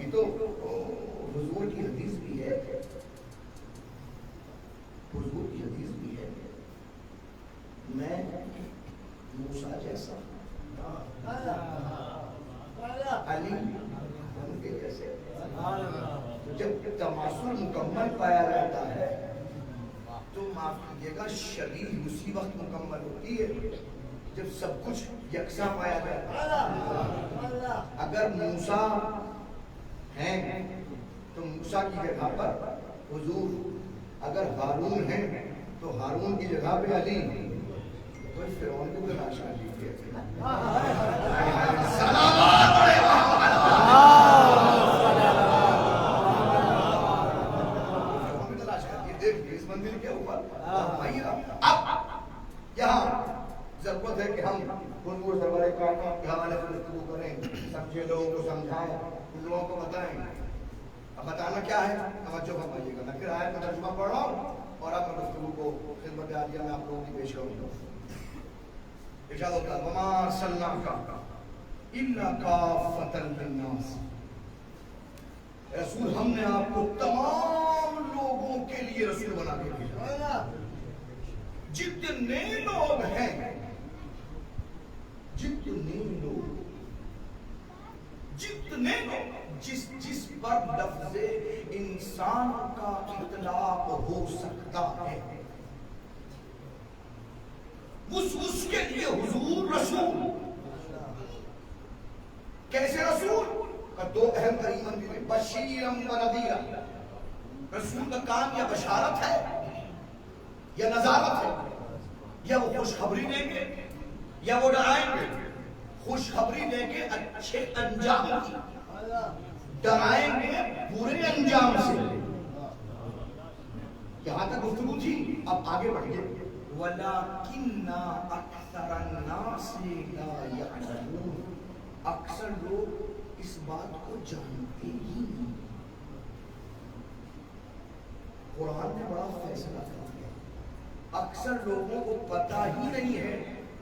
یہ تو حضور کی حدیث بھی ہے، حضور کی حدیث بھی ہے، میں موسیٰ جیسا علی ان کے جیسے. جب تماثل مکمل پایا جاتا ہے تو معاف کیجیے گا شدید اسی وقت مکمل ہوتی ہے جب سب کچھ یکساں پایا جاتا ہے. اگر موسیٰ ہیں تو موسیٰ کی جگہ پر حضور، اگر ہارون ہیں تو ہارون کی جگہ پہ علی. کوئی فرعون کو تلاش کر لیجیے. اب یہاں ضرورت ہے کہ ہم حضور سرور کائنات کے حوالے سے گفتگو کریں، سمجھے لوگوں کو سمجھائیں، ان لوگوں کو بتائیں. اب بتانا کیا ہے؟ توجہ فرمائیے گا. میں پھر آیت کا ترجمہ پڑھ رہا ہوں اور اب میں گفتگو کو خدمت عالیہ میں آپ لوگوں کی پیش کروں گا. ارشاد ہوتا ہے وما ارسلناک الا کافۃ للناس. رسول ہم نے آپ کو تمام لوگوں کے لیے رسول بنا کے بھیجا. جتنے لوگ ہیں، جتنے لوگ جس پر لفظ انسان کا اطلاق ہو سکتا ہے اس کے لیے حضور رسول. کیسے رسول؟ دو اہم ترین منزلیں، بشیرم و نذیرا. رسول کا کام یا بشارت ہے یا نذارت ہے، یا وہ خوشخبری دیں گے یا وہ ڈرائیں گے. خوشخبری دیں گے اچھے انجام کی، ڈرائیں گے برے انجام سے. یہاں تک گفتگو تھی. اب آگے بڑھیے. وَلَكِنَّ أَكْثَرَ النَّاسِ لَا يَعْلَمُونَ. اکثر لوگ اس بات کو جانتے ہی نہیں. قرآن نے بڑا فیصلہ کیا. اکثر لوگوں کو پتہ ہی نہیں ہے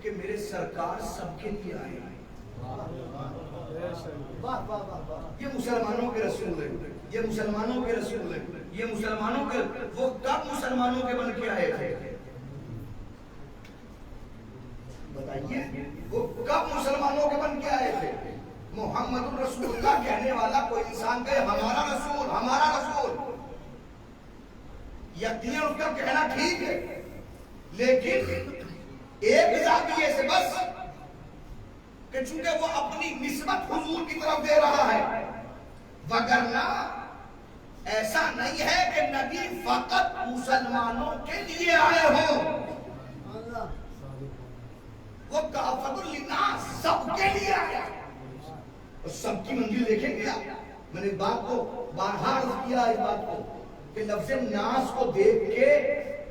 کہ میرے سرکار سب کے لیے آئے ہیں. یہ مسلمانوں کے رسول ہے، یہ مسلمانوں کے رسول ہے، یہ مسلمانوں کے. وہ کب مسلمانوں کے بن کے آئے تھے؟ بتائیے، وہ کب مسلمانوں کے بن کے آئے تھے؟ محمد الرسول اللہ کہنے والا کوئی انسان کہے ہمارا رسول، ہمارا رسول، یقیناً اس کا کہنا ٹھیک ہے، لیکن ایک زاویے سے بس کہ چونکہ وہ اپنی نسبت حضور کی طرف دے رہا ہے، وگرنہ ایسا نہیں ہے کہ نبی فقط مسلمانوں کے لیے آئے ہوں. وہ کافۃ للناس، سب کے لیے آیا. اور سب کی منزل دیکھیں گے آپ. میں نے بات کو بارہا عرض کیا اس بات کو کہ لفظ ناس کو دیکھ کے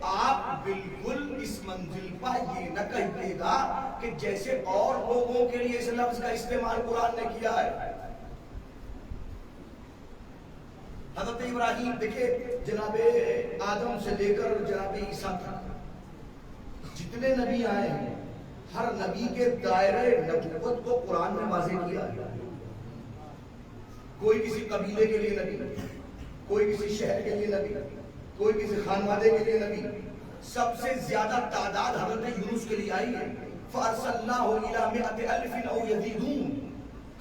آپ بالکل اس منزل پر یہ نہ کہیے گا کہ جیسے اور لوگوں کے لیے اس لفظ کا استعمال قرآن نے کیا ہے. حضرت ابراہیم دیکھیں، جناب آدم سے لے کر جناب عیسیٰ تک جتنے نبی آئے ہیں، ہر نبی کے دائرے نبوت کو قرآن نے واضح کیا ہے. کوئی کسی قبیلے کے لیے نبی، کوئی کسی شہر کے لیے نبی، کوئی کسی خانوادے کے لیے نبی. سب سے زیادہ تعداد حضرت یونس کے لیے آئی ہے. فَأَرْسَلْنَاهُ إِلَىٰ مِائَةِ أَلْفٍ أَوْ يَزِيدُونَ.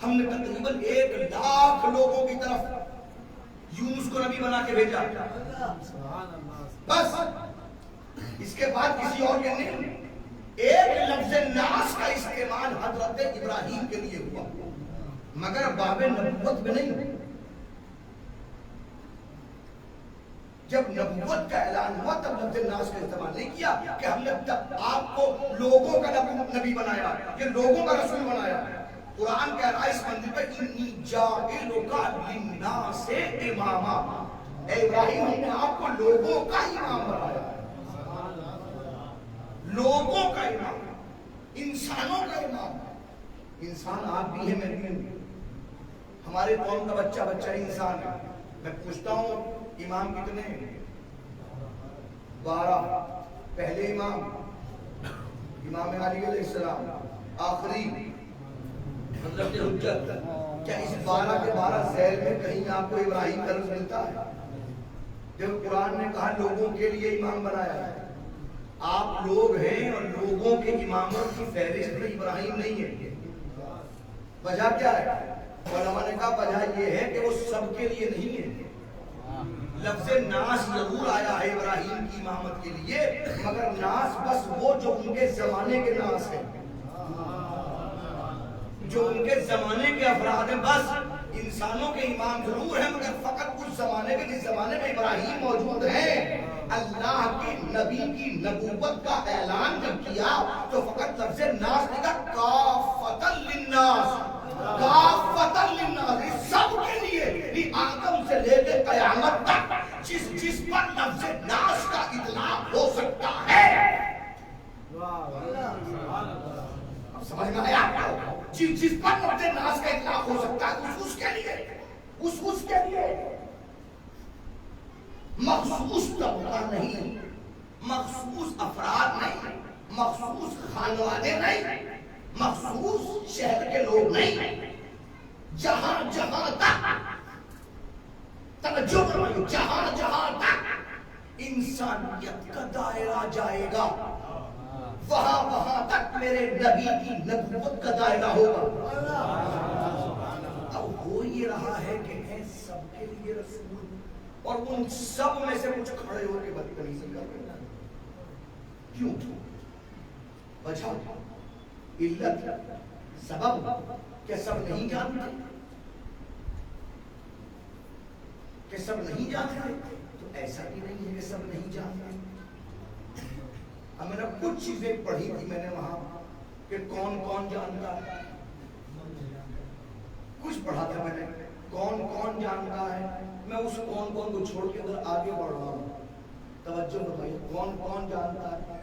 ہم نے تقریباً 1,00,000 لوگوں کی طرف یونس کو نبی بنا کے بھیجا. بس اس کے بعد کسی اور کے نہیں. ایک لفظ ناس کا استعمال حضرت ابراہیم کے لیے ہوا، مگر باب نبوت میں نہیں. جب نبوت کا اعلان ہوا تب لفظ ناس کا استعمال نہیں کیا کہ ہم نے آپ کو لوگوں کا نبی بنایا، یہ لوگوں کا رسول بنایا. قرآن کہہ رہا ہے اس منزل پہ انی جاعلک للناس اماما. اے ابراہیم، ہم نے آپ کو لوگوں کا امام بنایا. لوگوں کا امام، انسانوں کا امام. انسان آپ بھی ہیں، میں بھی ہوں. ہمارے قوم کا بچہ انسان ہے. میں پوچھتا ہوں امام کتنے ہیں؟ 12. پہلے امام علی علیہ السلام، آخری حضرت حجت کیا اس 12 کے 12 ذیل میں کہیں آپ کو ابراہیم کا لفظ ملتا ہے؟ جب قرآن نے کہا لوگوں کے لیے امام بنایا ہے، آپ لوگ ہیں اور لوگوں کے اماموں کی فہرست میں ابراہیم نہیں ہے، وجہ کیا ہے؟ علماء نے کہا وجہ یہ ہے کہ وہ سب کے لیے نہیں ہے، لفظ ناس ضرور آیا ہے ابراہیم کی امامت کے لیے، مگر ناس بس وہ جو ان کے زمانے کے ناس ہیں، جو ان کے زمانے کے افراد ہیں، بس انسانوں کے امام ضرور ہیں مگر فقط کچھ زمانے کے، جس زمانے میں ابراہیم موجود ہیں۔ اللہ کے نبی کی نبوت کا اعلان جب کیا تو فقط لفظ ناس لکھا، کافۃ للناس، کافۃ للناس، سب کے لیے، آدم سے لے کے قیامت تک جس پر لفظ ناس کا اطلاق ہو سکتا ہے۔ اب سمجھ میں آیا؟ جس پر لفظ ناس کا اطلاق ہو سکتا ہے اس کے لیے، اس کے لیے مخصوص طبقہ نہیں، مخصوص افراد نہیں، مخصوص خانوادے نہیں، مخصوص شہر کے لوگ نہیں، جہاں جہاں تک توجہ فرمائیے، جہاں جہاں تک انسانیت کا دائرہ جائے گا وہاں وہاں تک میرے نبی کی نبوت کا دائرہ ہوگا۔ اب ہو یہ رہا ہے کہ ہیں سب کے لیے رسول، اور ان سب میں سے کچھ کھڑے ہو کے بدتمیزی کر رہے ہیں۔ کیوں؟ وجہ، علت، سبب، کہ سب نہیں جانتے، کہ سب نہیں جانتے، تو ایسا بھی نہیں ہے کہ سب نہیں جانتے۔ اب میں نے کچھ چیزیں پڑھی تھی میں نے وہاں کہ کون کون جانتا ہے، کچھ پڑھا تھا میں نے کون کون جانتا ہے، میں اس کون کون کو چھوڑ کے ادھر آگے بڑھ رہا ہوں، توجہ بتائیے، کون کون جانتا ہے؟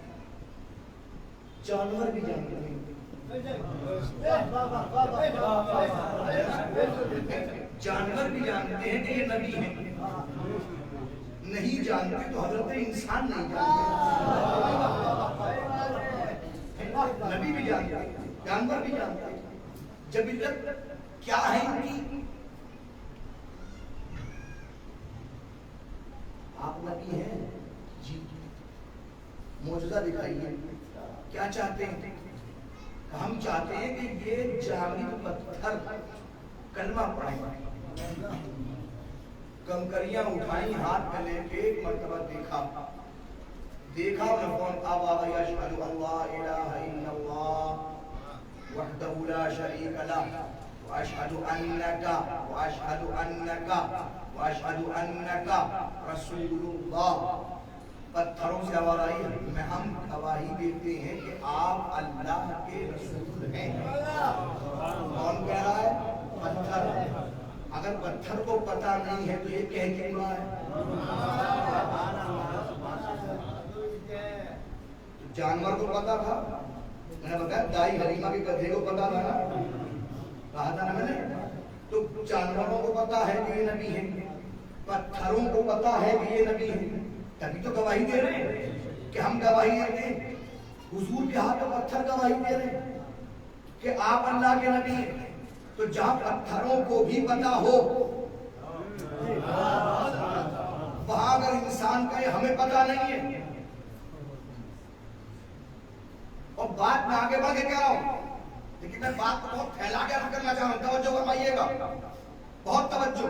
جانور بھی جانتے ہیں، جانور بھی جانتے ہیں کہ یہ نبی ہیں، نہیں جانتے تو حضرت انسان نہیں جانتے، نبی بھی جانتے ہیں، جانور بھی جانتے ہیں۔ جب علت کیا ہے ان کی؟ آپ نبی ہیں جی، معجزہ دکھائیے، کیا چاہتے ہیں؟ ہم چاہتے ہیں کہ یہ جامد پتھر کلمہ پڑھیں، کنکریاں اٹھائیں ہاتھ میں لے کے، ایک مرتبہ دیکھا انہیں فون آبا یشہد اللہ الہ الا اللہ وحدہ لا شریک لہ واشہد انک رسول اللہ۔ پتھروں سے آواز آئی، میں ہم گواہی دیتے ہیں کہ آپ اللہ کے رسول ہیں۔ کون کہہ رہا ہے؟ پتھر۔ اگر پتھر کو پتہ نہیں ہے تو یہ کہہ کیوں رہا ہے؟ جانور کو پتا تھا، میں نے بتایا دائی حلیمہ کے گدھے کو پتا تھا نا، کہا تھا نا میں نے، تو جانوروں کو پتا ہے کہ یہ نبی ہیں، پتھروں کو پتا ہے کہ یہ نبی ہیں، تبھی تو گواہی دے رہے ہیں کہ ہم گواہی دیتے ہیں۔ حضور کے ہاتھ میں پتھر گواہی دے رہے ہیں کہ آپ اللہ کے نبی ہیں۔ تو جہاں پتھروں کو بھی پتا ہو وہاں اگر انسان کا یہ ہمیں پتا نہیں ہے، اور بات میں آگے بڑھ کے کہہ رہا ہوں، لیکن میں بات کو بہت پھیلا کے عرض کرنا چاہ رہا ہوں، توجہ فرمائیے گا، بہت توجہ۔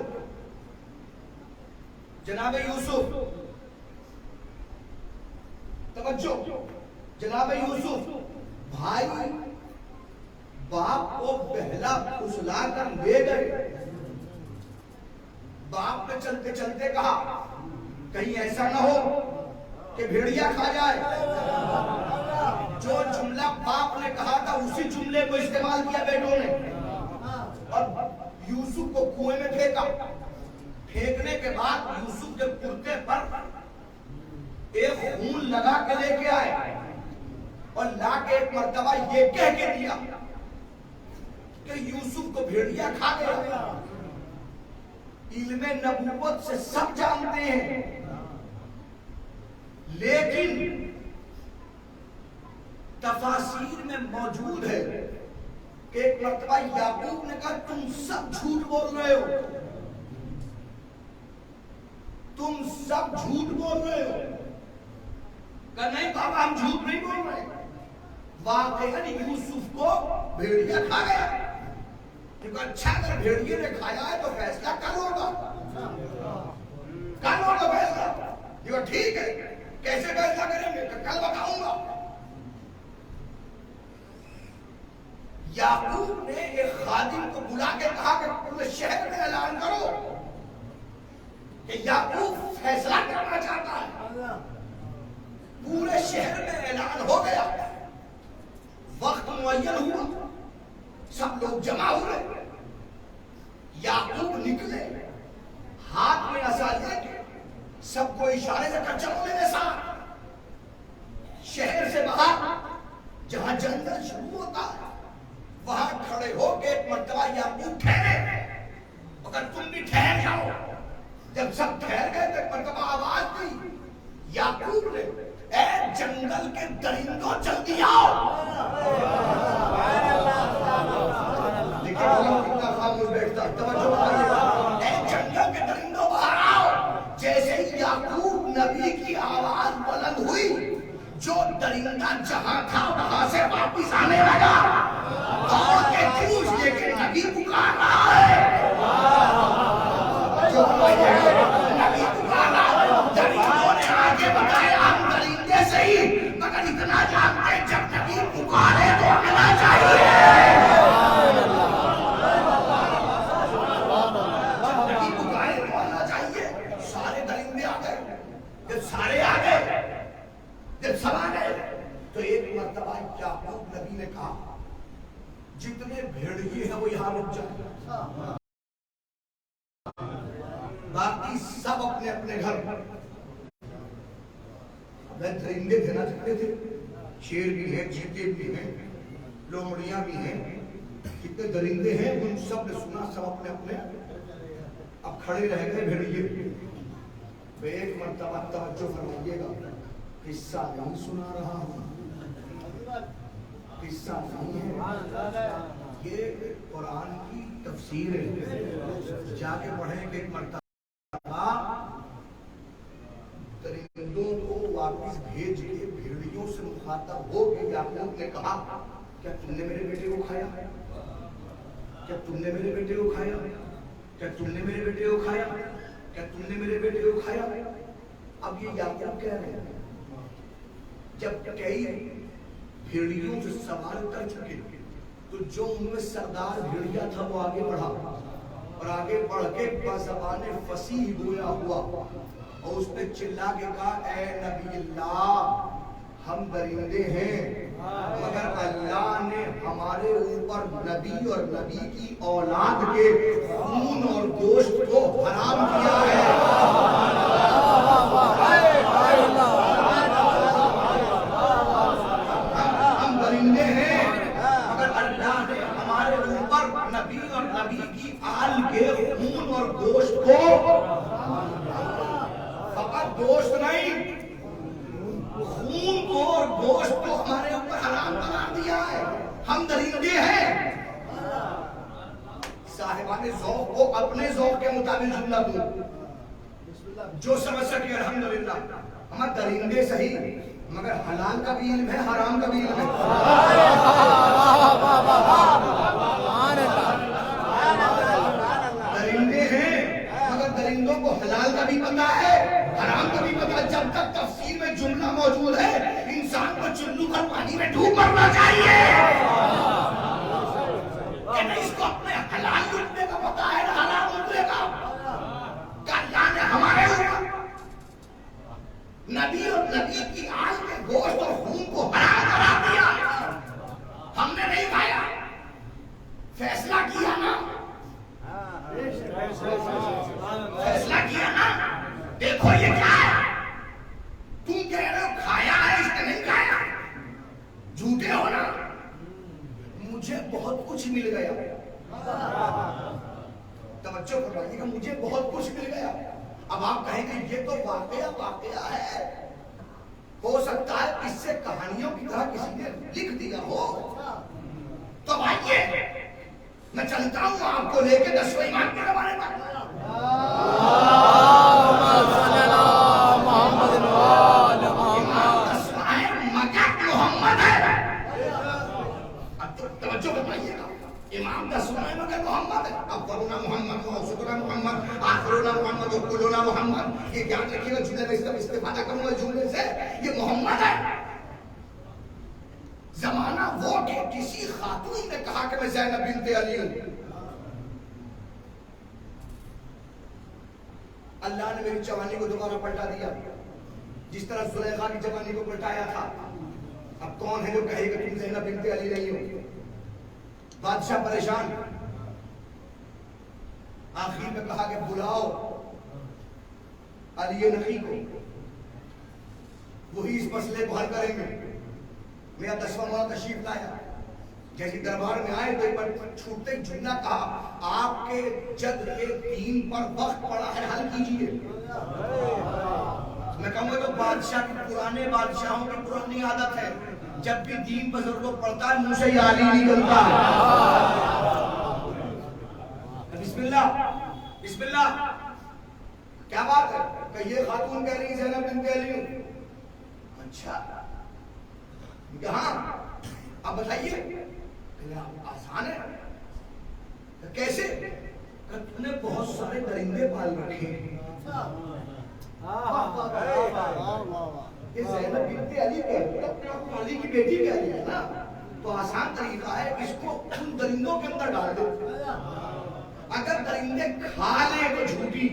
جناب یوسف، توجہ، جناب یوسف بھائی باپ کو بہلا پھسلا کر لے گئے، باپ نے چلتے چلتے کہا کہیں ایسا نہ ہو کہ بھیڑیا کھا جائے۔ جو جملہ باپ نے کہا تھا اسی جملے کو استعمال کیا بیٹوں نے، اور یوسف کو کنویں میں پھینکا۔ پھینکنے کے بعد یوسف کے کرتے پر ایک خون لگا کے لے کے آئے، اور لا کے ایک مرتبہ یہ کہہ کے دیا کہ یوسف کو بھیڑیا کھا گیا۔ علم نبوت سے سب جانتے ہیں، لیکن تفاسیر میں موجود ہے کہ ایک مرتبہ یعقوب نے کہا تم سب جھوٹ بول رہے ہو، تم سب جھوٹ بول رہے ہو. کہا نہیں بابا ہم جھوٹ نہیں بول رہے. واقعاً یوسف کو بھیڑیا کھا گیا. کیونکہ اچھا اگر بھیڑیے نے کھایا ہے تو فیصلہ کل ہوگا، کل ہوگا فیصلہ. یہ ٹھیک ہے، کیسے فیصلہ کریں گے کل بتاؤں گا. یعقوب نے ایک خادم کو بلا کے کہا کہ پورے شہر میں اعلان کرو کہ یعقوب فیصلہ کرنا چاہتا ہے. پورے شہر میں اعلان ہو گیا. وقت معین ہوا، سب لوگ جمع ہوئے. یعقوب نکلے ہاتھ میں عصا لے کے، سب کو اشارے سے کر چلو میرے ساتھ. شہر سے باہر جہاں جنگل شروع ہوتا ہے وہاں کھڑے ہو کے ایک مرتبہ یعقوب ٹھہرے. مگر تم بھی ٹھہر جاؤ. جب سب ٹھہر گئے تو ایک مرتبہ آواز دی. یعقوب نے اے جنگل کے درندوں جلدی آؤ. دیکھیں کتنا خاموش بیٹھتا. توجہ بتائیے. اے جنگل کے درندوں باہر آؤ. جیسے ہی یعقوب نبی کی آواز بلند ہوئی، جو درندہ جہاں تھا وہاں سے واپس آنے لگا. دوڑ کے پوچھ لے کے نبی پکار رہا ہے. جو نبی پکار رہا ہے. درندوں نے آگے بتایا ہم درندے سے ہی، مگر اتنا جانتے جب نبی پکارے تو آنا چاہیے. جب نبی پکارے تو آنا چاہیے. سارے درندے آ گئے. جب سارے آ گئے، جب سب آ گئے تو ایک مرتبہ یعقوب نبی نے کہا جتنے بھیڑیے ہیں وہ یہاں رک جائیں، باقی سب اپنے اپنے گھر. درندے دینا چاہتے تھے. شیر بھی ہیں، چیتے بھی ہیں، لومڑیاں بھی ہیں. کتنے درندے ہیں ان سب نے سنا. سب اپنے اپنے اب کھڑے رہ گئے بھیڑیے. ایک مرتبہ توجہ فرمائیے گا، قصہ نہیں سنا رہا ہوں، قصہ نہیں ہے، یہ قرآن کی تفسیر ہے. جا کے پڑھیں کہ ایک مرتبہ درندوں کو واپس بھیج کے بھیڑیوں سے مخاطب ہو کے یعقوب نے کہا کیا تم نے میرے بیٹے کو کھایا؟ کیا تم نے میرے بیٹے کو کھایا؟ کیا تم نے میرے بیٹے کو کھایا؟ کیا تم نے میرے بیٹے کو کھایا؟ اب یہ یعقوب کہہ رہے ہیں جب کئی بھیڑیوں سے سوال کر چکے تو جو ان میں سردار بھیڑیا تھا وہ آگے بڑھا اور آگے بڑھ کے بزبان فصیح گویا ہوا اور اس نے چلا کے کہا اے نبی اللہ ہم درندے ہیں مگر اللہ نے ہمارے اوپر نبی اور نبی کی اولاد کے خون اور گوشت کو حرام کیا ہے. ہم درندے ہیں مگر اللہ نے ہمارے اوپر نبی اور نبی کی آل کے خون اور گوشت کو، فقط گوشت نہیں خون کو اور گوشت کو ہمارے اوپر حرام قرار دیا ہے. ہم درندے ہیں. صاحبان ذوق کو اپنے ذوق کے مطابق جملہ دو جو سمجھ سکے الحمدللہ. ہم درندے صحیح مگر حلال کا بھی علم ہے، حرام کا بھی علم ہے. درندے ہیں مگر درندوں کو حلال کا بھی پتہ ہے، حرام کا بھی پتہ. جب تک تفسیر میں جملہ موجود ہے انسان کو چلو کر پانی میں ڈوب مرنا چاہیے کہ نہیں اس کو اپنے حلال لٹنے کا پتہ ہے نہ حرام لٹنے کا. کہ اللہ نے ہمارے اوپر نبی اور نبی کی آل کے گوشت اور خون کو حرام قرار دیا. ہم نے نہیں کھایا، فیصلہ کیا نا، فیصلہ کیا نا. دیکھو یہ کیا ہے، تم کہہ رہے ہو کھایا ہے اس نے نہیں کھایا، جھوٹے ہو نا. مجھے بہت کچھ مل گیا. توجہ فرمائیے گا، مجھے بہت کچھ مل گیا. اب آپ کہیں گے یہ تو واقعہ ہے، ہو سکتا ہے اس سے کہانیوں کی طرح کسی نے لکھ دیا ہو. تو آئیے میں چلتا ہوں آپ کو لے کے 10ویں امام کے زمانے پر. امام 10واں ہے مگر محمد ہے. اب تو توجہ بتائیے گا, امام 10واں ہے مگر محمد ہے. اولنا محمد و اوسطنا محمد آخرنا محمد و کلنا محمد. یہ یاد رکھیے گا, جملے میں استفادہ کروں گا جملے سے, یہ محمد ہے. زمانہ وہ کہ کسی خاتون نے کہا کہ میں زینب بنت علی ہوں. اللہ نے میری جوانی کو دوبارہ پلٹا دیا جس طرح زلیخا کی جوانی کو پلٹایا تھا. اب کون ہے جو کہے کہ تم زینب بنت علی نہیں ہو؟ بادشاہ پریشان, آخر میں کہا کہ بلاؤ علی نقی کو, وہی اس مسئلے کو حل کریں گے. میرا 10واں مولا تشریف لایا. جیسے دربار میں آئے تو ایک بار چھوٹتے جملہ کہا, آپ کے جد کے دین پر وقت پڑا ہے, حل کیجئے. میں کہوں گا تو بادشاہ کی پرانے بادشاہوں کی پرانی عادت ہے, جب بھی دین پر ضرورت پڑتا ہے منہ سے یہ علی نکلتا ہے. بسم اللہ بسم اللہ. کیا بات ہے کہ یہ خاتون کہہ رہی ہے زینب بنت علی ہوں؟ اچھا ہاں, اب بتائیے. آسان ہے. کیسے؟ تم نے بہت سارے درندے پال رکھے ہیں. یہ زینب بنت علی علی کی بیٹی کہہ رہی ہے نا, تو آسان طریقہ ہے اس کو ان درندوں کے اندر ڈال دو. اگر درندے کھا لیں تو جھوٹی,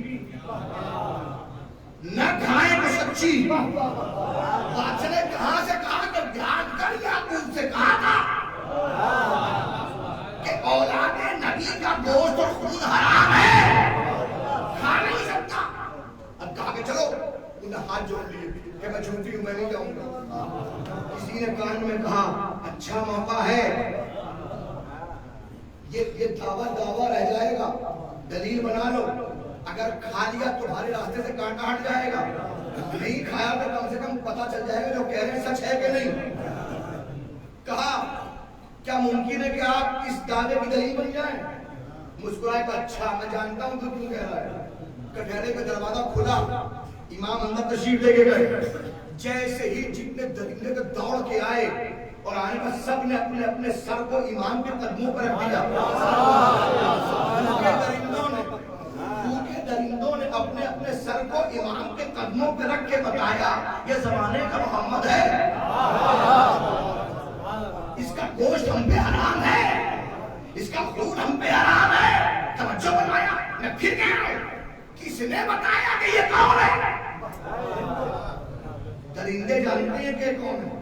نہ کھائیں تو سچی. بادشاہ نے کہاں سے کہا کہ دھیان کر, یعقوب سے کہا تھا کہ اولاد نبی کا گوشت اور خون حرام ہے, کھا نہیں سکتا. اب کہا کہ چلو, انہوں نے ہاتھ جوڑ لیے کہ میں جھوٹی ہوں, میں نہیں جاؤں گا. کسی نے کان میں کہا اچھا موقع ہے, یہ دعویٰ رہ جائے گا, دلیل بنا لو. اگر کھا لیا تو تمہارے راستے سے کانٹا ہٹ جائے گا, نہیں کھایا تو کم سے کم پتا چل جائے گا جو کہہ رہے ہیں سچ ہے کہ نہیں. کہا کیا ممکن ہے کہ آپ اس دعوے کی دلیل بن جائیں؟ مسکرائے کہ اچھا میں جانتا ہوں تو کیوں کہہ رہا ہے. کٹہرے کا دروازہ کھلا, امام اندر تشریف لے کے گئے. جیسے ہی جتنے درندے کو دوڑ کے آئے اور آنے کا سب نے اپنے اپنے سر کو امام کے قدموں پر رکھ دیا. درندوں نے اپنے اپنے سر کو امام کے قدموں پہ رکھ کے بتایا یہ زمانے کا محمد ہے, اس کا گوشت ہم پہ حرام ہے, اس کا خون ہم پہ حرام ہے. توجہ بنایا, میں پھر کہہ رہا ہوں, کس نے بتایا کہ یہ کون ہے؟ درندے جانتے ہیں کہ کون ہے.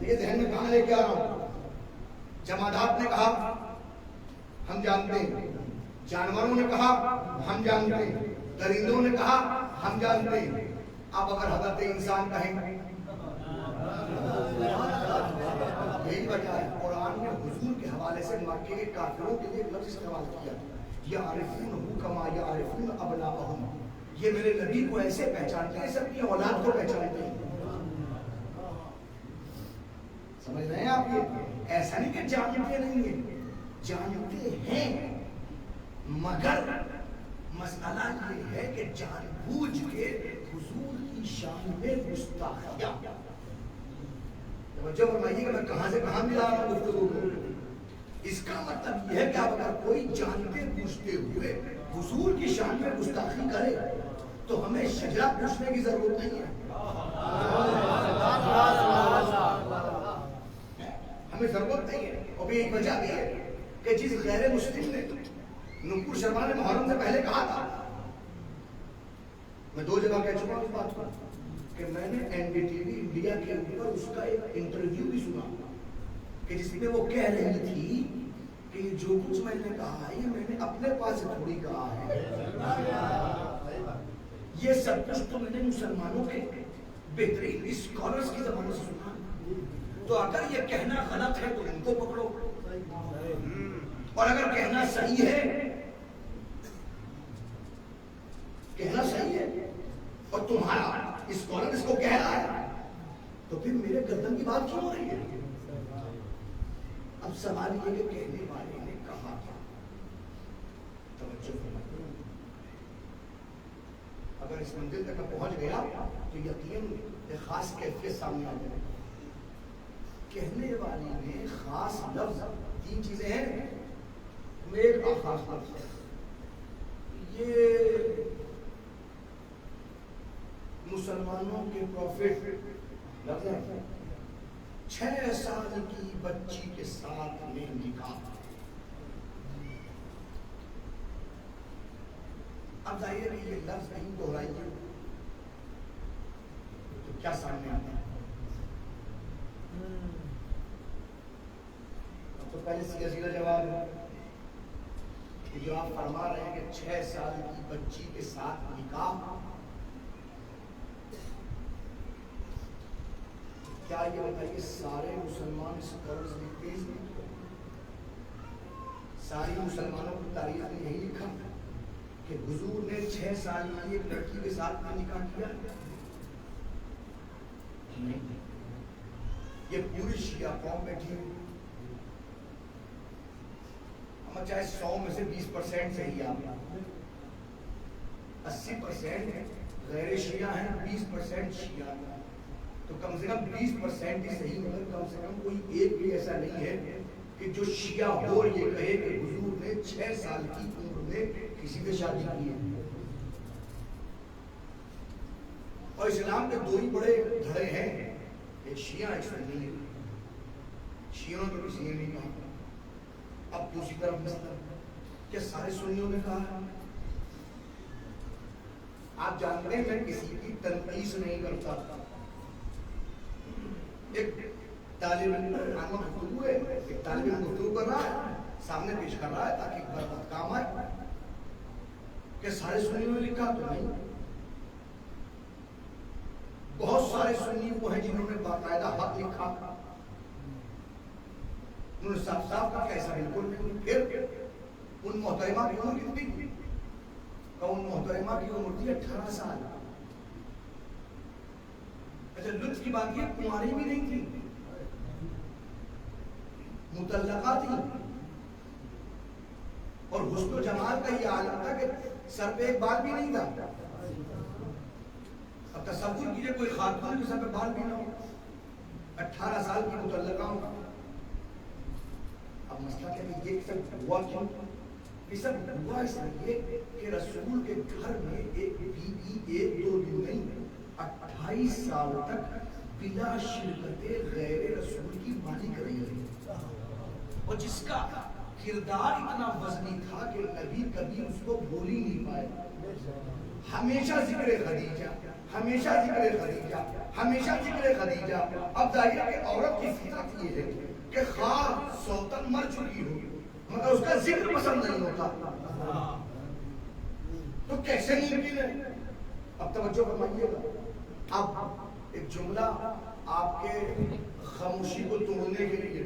یہ ذہن میں کہاں لے کے آ رہا ہوں. جمادات نے کہا ہم جانتے ہیں, جانوروں نے کہا ہم جانتے ہیں, درندوں نے کہا ہم جانتے ہیں. اب اگر حضرت انسان کہیں, یہی وجہ ہے قرآن نے حضور کے حوالے سے مکے کے کافروں کے لیے لفظ استعمال کیا, یعرفونہ کما یعرفون ابناءہم. یہ میرے نبی کو ایسے پہچانتے ہیں, سب کی اولاد کو پہچانتے ہیں. سمجھ رہے ہیں آپ؟ یہ ایسا نہیں کہ جانتے نہیں ہیں, جانتے ہیں, مگر مسئلہ یہ ہے کہ جان بوجھ کے حضور کی شان میں گستاخیاں. توجہ فرمائیے کہ میں کہاں سے کہاں ملا رہا ہوں گفتگو کو. اس کا مطلب یہ ہے کہ اگر کوئی جانتے بوجھتے ہوئے حضور کی شان میں گستاخی کرے تو ہمیں شجرہ پوچھنے کی ضرورت نہیں ہے, ہمیں ضرورت نہیں ہے. اور ایک وجہ بھی ہے کہ جس غیر مسلم نے نپور شرما نے محرم سے پہلے کہا تھا, میں 2 جگہ کہہ چکا ہوں اس بات کو, کہ میں نے NDTV India کے اوپر اس کا ایک انٹرویو بھی سنا کہ جس میں وہ کہہ رہی تھی کہ جو کچھ میں نے کہا ہے یہ میں نے اپنے پاس سے تھوڑی کہا ہے, یہ سب کچھ تو میں نے مسلمانوں کے بہترین اسکالرز کی زبان سے سنا. تو اگر یہ کہنا غلط ہے تو ان کو پکڑو, اور اگر کہنا صحیح ہے, کہنا صحیح ہے اور تمہارا اسکالر اس کو کہہ رہا ہے, تو پھر میرے گردن کی بات کیوں ہو رہی ہے؟ اب سوال یہ کہ کہنے والے نے کہا کیا؟ توجہ فرمائیے، اگر اس منزل تک پہنچ گیا تو یقین ایک خاص کیفیت سامنے آ جائے. کہنے والی نے خاص لفظ، تین چیزیں ہیں، ایک خاص لفظ. یہ مسلمانوں کے پروفٹ لفظ ہے، 6 سال کی بچی کے ساتھ میں نکاح. اب ظاہر ہے یہ لفظ نہیں دہرائیے تو کیا سامنے آتا ہے؟ اب تو پہلے سیدھا سیدھا جواب ہے کہ جو آپ فرما رہے ہیں کہ 6 سال کی بچی کے ساتھ نکاح، کیا یہ بتائیے سارے مسلمان اسکالرز لکھتے ہیں؟ ساری مسلمانوں کی تاریخ میں یہی لکھا کہ حضور نے 6 سال کی ایک لڑکی کے ساتھ میں نکاح کیا؟ نہیں. یہ پوری شیعہ قوم بیٹھی ہوئی، ہم چاہے 100 میں سے 20% صحیح آپ 80% غیر شیعہ ہیں، 20% شیعہ ہیں، تو کم سے کم 20% ہی صحیح، مگر کم سے کم کوئی ایک بھی ایسا نہیں ہے کہ جو شیعہ ہو اور یہ کہے کہ حضور نے 6 سال کی عمر میں کسی سے شادی کی ہے. اور اسلام کے 2 ہی بڑے دھڑے ہیں، ایک شیعہ ایک سنی. شیعوں نے کسی نے نہیں کہا. اب دوسری طرف مسئلہ کیا سارے سنیوں نے کہا؟ آپ جانتے ہیں میں کسی کی تنقید نہیں کرتا. ایک طالب علم گفتگو ہے، ایک طالب علم گفتگو کر رہا ہے، سامنے پیش کر رہا ہے تاکہ برکت کام آئے. کہ سارے سنیوں نے لکھا تو نہیں. بہت سارے سنی وہ ہیں جنہوں نے باقاعدہ حق لکھا، انہوں نے صاف صاف کہا کہ ایسا بالکل نہیں. پھر ان محترمہ کی عمر کتنی تھی؟ ان محترمہ کی عمر تھی 18 سال. اچھا لطف کی بات یہ کماری بھی نہیں تھی، مطلقہ تھی، اور حسن و جمال کا یہ عالم تھا کہ سر پہ ایک بال بھی نہیں تھا. اب تصور کیجئے کوئی خاتون کے سر پہ بال بھی نہ ہو، 18 سال کی مطلقہ ہو. اب مسئلہ کیا کہ یہ سب ہوا کیوں؟ یہ سب ہوا اس لیے کہ رسول کے گھر میں ایک بیوی 1-2 دن نہیں 28 سال تک بلا شرکت غیر رسول کی مالک رہی ہے، اور جس کا کردار اتنا وزنی تھا کہ نبی کبھی اس کو بھول ہی نہیں پائے. ہمیشہ ذکر خدیجہ، ہمیشہ ذکر خدیجہ، ہمیشہ ذکر خدیجہ. اب ظاہر ہے کہ عورت کی فطرت یہ ہے کہ خواہ سوتن مر چکی ہو مگر اس کا ذکر پسند نہیں ہوتا، تو کیسے ممکن ہے؟ اب توجہ فرمائیے گا. اب ایک جملہ آپ کے خاموشی کو توڑنے کے لیے،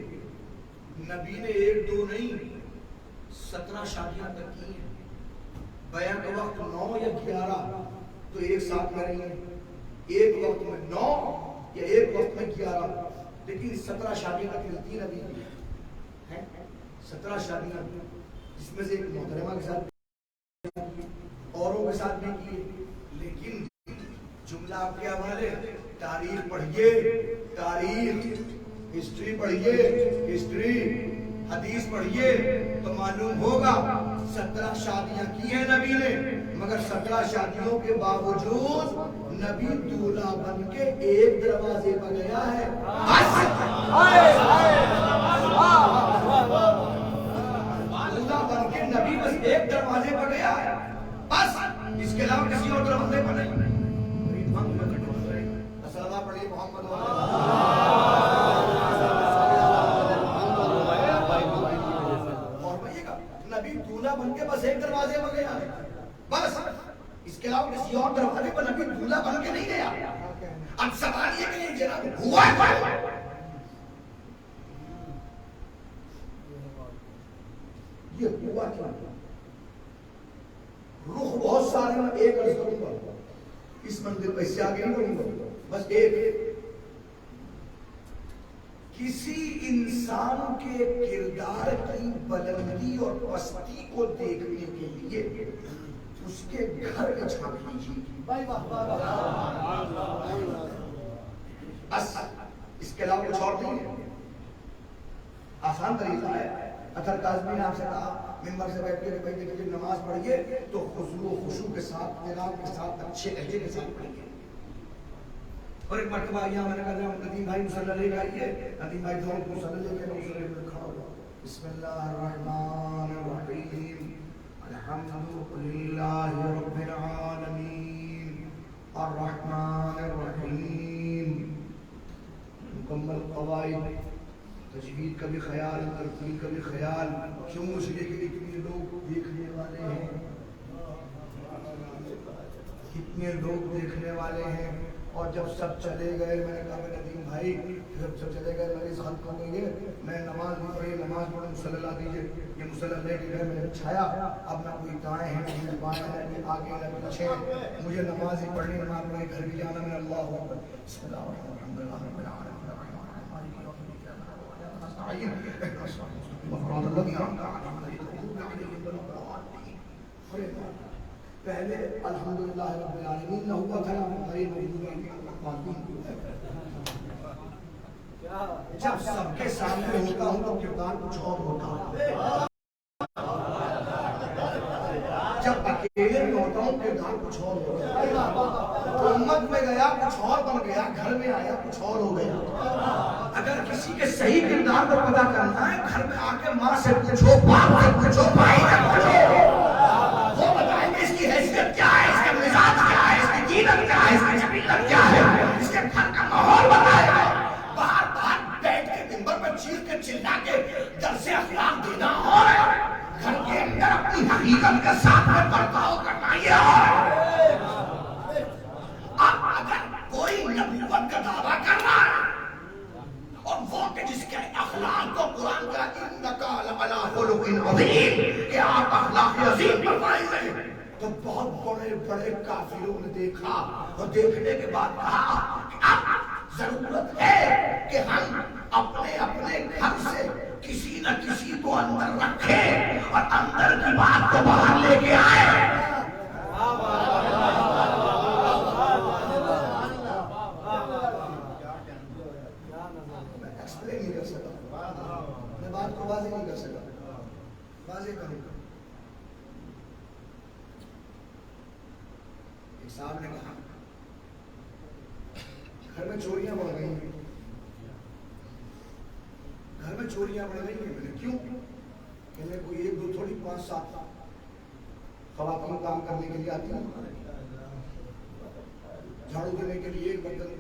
نبی نے 1-2 نہیں 17 شادیاں تک کی ہیں. بیان کا وقت 9 یا 11 تو ایک ساتھ میں رہی ہیں، ایک وقت میں 9 یا ایک وقت میں 11، لیکن 17 شادیاں تک ملتی ہیں نبی کی. 17 شادیاں، جس میں سے ایک محترمہ کے ساتھ اوروں کے ساتھ بھی کی. لیکن جملہ آپ کے حوالے، تاریخ پڑھیے، تاریخ، ہسٹری پڑھیے، ہسٹری، حدیث پڑھیے تو معلوم ہوگا 17 شادیاں کی ہیں نبی نے، مگر 17 شادیوں کے باوجود نبی دولہا بن کے ایک دروازے پر گیا ہے. دولہا بن کے نبی بس ایک دروازے پر گیا ہے، بس اس کے علاوہ کسی اور دروازے پر نہیں. السلام پڑھیے محمد نبی دولہا بن کے بس ایک دروازے پر گیا ہے، بس اس کے علاوہ کسی اور دروازے پر نبی دولہا بن کے نہیں گیا. اب سوال یہ کہ جناب ہوا ہے، یہ ہوا کیا؟ رخ بہت سارے میں ایک عرض کروں گا، اس منزل پہ اس سے آگے نہیں بڑھوں گا، بس ایک. کسی انسان کے کردار کی بلندی اور پستی کو دیکھنے کے لیے اس کے گھر میں جھانک لیجیے. اس کے علاوہ کچھ اور نہیں ہے. آسان طریقہ ہے. اثر کاظمی نے آپ سے کہا ممبر سے بیٹھ کے بھائی دیکھیں جب نماز پڑھیے تو خضوع و خشوع کے ساتھ جناب کے ساتھ اچھے لہجے کے ساتھ پڑھیے. اور ایک مرتبہ یہاں میں نے کہا ندیم بھائی مصلی لے کے آئیے. ندیم بھائی دونوں کو مصلی لے کے مصلی میں کھڑا ہوا. بسم اللہ الرحمن الرحیم الحمد للہ رب العالمین الرحمن الرحیم. مکمل قواعد تجوید کا بھی خیال, ترتیل کا بھی خیال. کیوں اس لیے کہ اتنے لوگ دیکھنے والے ہیں, کتنے لوگ دیکھنے والے ہیں. اور جب سب چلے گئے میں نے کہا ندیم بھائی جب سب چلے گئے مریض ختم ہو گئی ہے, میں نماز نہیں پڑھی, نماز پڑھوں مصلی دیجیے. یہ مصلی لے کے گئے, میں نے چھایا. اب نہ کوئی دائیں ہیں نہ بائیں ہیں, آگے نہ پیچھے, مجھے نماز ہی پڑھنی, نماز پڑھ کے گھر بھی جانا. میں اللہ اکبر بسم اللہ الحمد للہ رب العالمین پہلے الحمدللہ رب العالمین نہ ہوا تھا. جب سب کے سامنے ہوتا ہوں تو کردار کچھ اور ہوتا, جب اکیلے میں ہوتا ہوں کردار کچھ اور ہوتا. امت میں گیا کچھ اور بن گیا, گھر میں آیا کچھ اور ہو گیا. اگر کسی کے صحیح کردار کو پتا کرنا ہے, گھر میں آ کے ماں سے پوچھو, باپ سے پوچھو, بھائی سے پوچھو, وہ بتائیں گے اس کی حیثیت کیا ہے, اس کا مزاج کیا ہے, اس کی قیمت کیا ہے, اس کی جبیلت کیا ہے, اس کے گھر کا ماحول بتائے گا. باہر باہر بیٹھ کے منبر پر چیخ کے چلا کے درس اخلاق دینا اور گھر کے اندر اپنی حقیقت کے ساتھ میں برتاؤ کرنا یہ اور. اب اگر کوئی نبوت کا دعویٰ کر رہا ہے اور وہ کہ جس کے اخلاق کو قرآن کا انکا لعلی خلق عظیم کہ آپ اخلاق عظیم پر پائے ہوئے, تو بہت بڑے بڑے کافروں نے دیکھا اور دیکھنے کے بعد کہا کہ اب ضرورت ہے کہ ہم اپنے اپنے گھر سے کسی نہ کسی کو اندر رکھیں اور اندر کی بات کو باہر لے کے آئے. نہیں کر سکا, میں بات کو واضح نہیں کر سکا, واضح کروں. ایک صاحب نے کہا گھر میں چوریاں بڑھ گئی ہیں, گھر میں چوریاں بڑھ گئی ہیں. میں نے کیوں؟ کہنے کوئی ایک دو تھوڑی 5-7 خواتین کام کرنے کے لیے آتی ہیں, جھاڑو دینے کے لیے ایک, برتن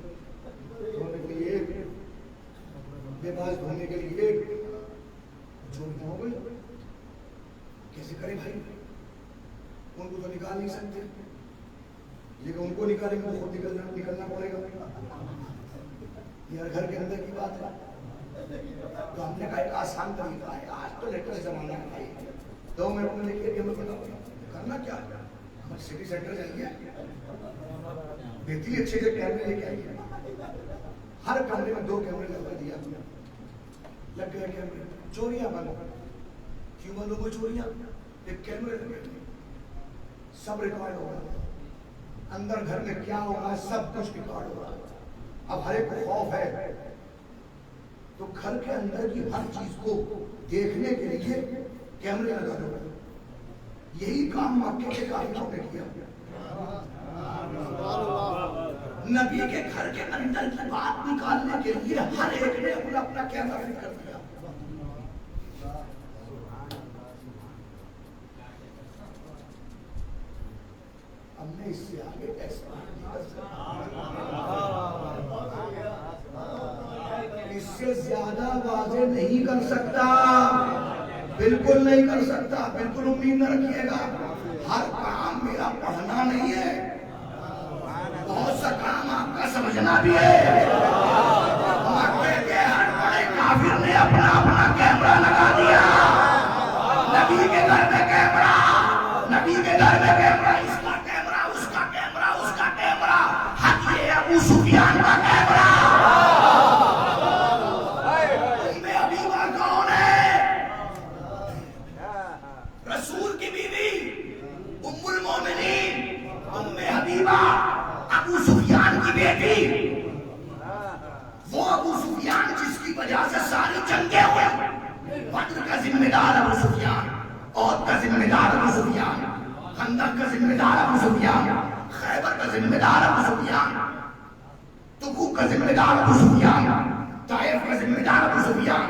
دھونے کے لیے ایک, لباس دھونے کے لیے ایک. چوریاں ہو گئی, کیسے کرے بھائی؟ ان کو تو نکال نہیں سکتے, لیکن ان کو نکالیں گے تو خود نکلنا پڑے گا. یہ گھر کے اندر کی بات ہے. تو ہم نے کہا ایک آسان طریقہ ہے, آج تو لیٹر زمانہ ہے, 2 منٹ میں لکھ کے ہمیں بتاؤ کرنا کیا ہے. ہم سٹی سینٹر جائیے, بہتری اچھے سے کیمرے لے کے آئیے, ہر کمرے میں 2 کیمرے لگا دیا, لگ گئے کیمرے. چوریاں بند, کیوں بند ہو گئی چوریاں؟ ایک کیمرے لگے, سب ریکارڈ ہوگا, اندر گھر میں کیا ہوگا سب کچھ ریکارڈ ہوگا. اب ہر ایک کو خوف ہے, تو گھر کے اندر کی ہر چیز کو دیکھنے کے لیے کیمرے لگا دو. یہی کام مکے کے کافروں نے کیا. نبی کے گھر کے اندر کی بات نکالنے کے لیے ہر ایک نے اپنا اپنا کیمرہ فٹ کر دیا. ہم نے اس سے آگے ایسا اس سے زیادہ واضح نہیں کر سکتا, بالکل نہیں کر سکتا. بالکل امید نہ رکھیے گا. ہر کام میرا پڑھنا نہیں ہے, بہت سا کام آپ کا سمجھنا بھی ہے. مکے کے ہر بڑے کافر نے اپنا اپنا کیمرہ لگا دیا. نبی کے گھر میں کیمرہ, نبی کے گھر میں کیمرہ, اس کا کیمرہ, اس کا کیمرہ, اس کا کیمرہ, حق یہ ابو سفیان کا کیمرہ. میں حبیبہ ابو سفیان کی بیٹی، وہ ابو سفیان جس کی وجہ سے ساری جنگیں ہوئی، بدر کا ذمہ دار ابو سفیان، عہد کا ذمہ دار ابو سفیان، خندق کا ذمہ دار ابو سفیان، خیبر کا ذمہ دار ابو سفیان، تبوک کا ذمہ دار ابو سفیان، طائف کا ذمہ دار ابو سفیان،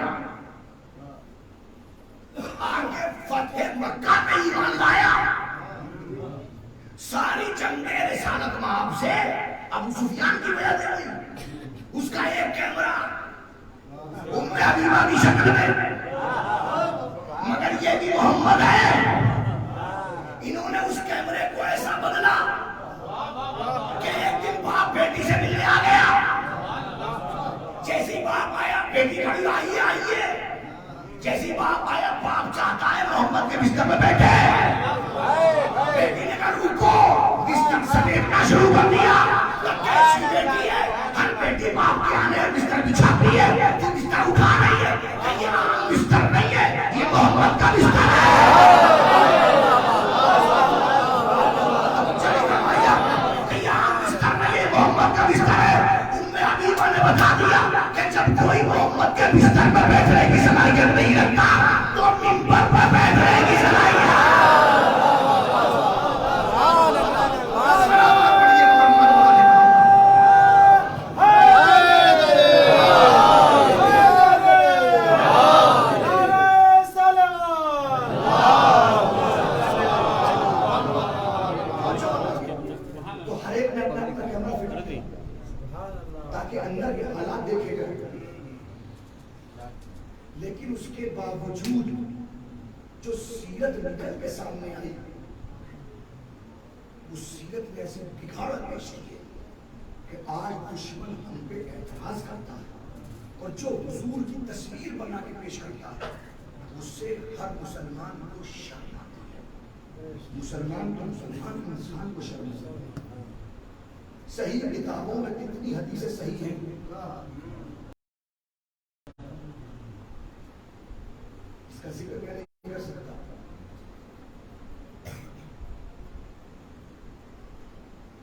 آگے فتح مکہ میں ایمان لایا، ساری جنگیں رسالت مآب سے ابو سفیان کی وجہ سے ہوئی، اس کا ایک کیمرہ ام حبیبہ کی شکل میں، مگر یہ بھی محمد ہے، انہوں نے اس کیمرے کو ایسا بدلا کہ ایک دن باپ بیٹی سے ملنے آ گیا، جیسی باپ آیا بیٹی کھڑی، آئیے آئیے، جیسی باپ آیا باپ چاہتا ہے محمد کے بستر میں بیٹھے، بیٹی نے کہا رکو، بستر سمیٹنا شروع کر دیا، کیسی بیٹی ہے، ہر بیٹی باپ کے آنے بستر بچھاتی ہے، تو بستر اٹھا رہی ہے، کہ یہ عام بستر نہیں ہے، یہ محمد کا بستر ہے، محمد کا بستر ہے۔ ام حبیبہ نے بتا دیا کہ جب کوئی محمد کے بستر پر بیٹھنے کی صلاحیت نہیں رکھتا تو منبر پر بیٹھنے کی صلاحیت۔ تاکہ اندر کے حالات دیکھے گئے، لیکن اس کے باوجود جو سیرت نکل کے سامنے آئی، اس سیرت میں ایسے بگاڑ پیش کی ہے کہ آج دشمن ہم پہ اعتراض کرتا ہے، اور جو حضور کی تصویر بنا کے پیش کرتا ہے اس سے ہر مسلمان کو شرم آتی ہے، مسلمان انسان کو شرم آتی ہے۔ صحیح کتابوں میں کتنی حدیثیں صحیح ہیں، اس کا ذکر میں نہیں کر سکتا،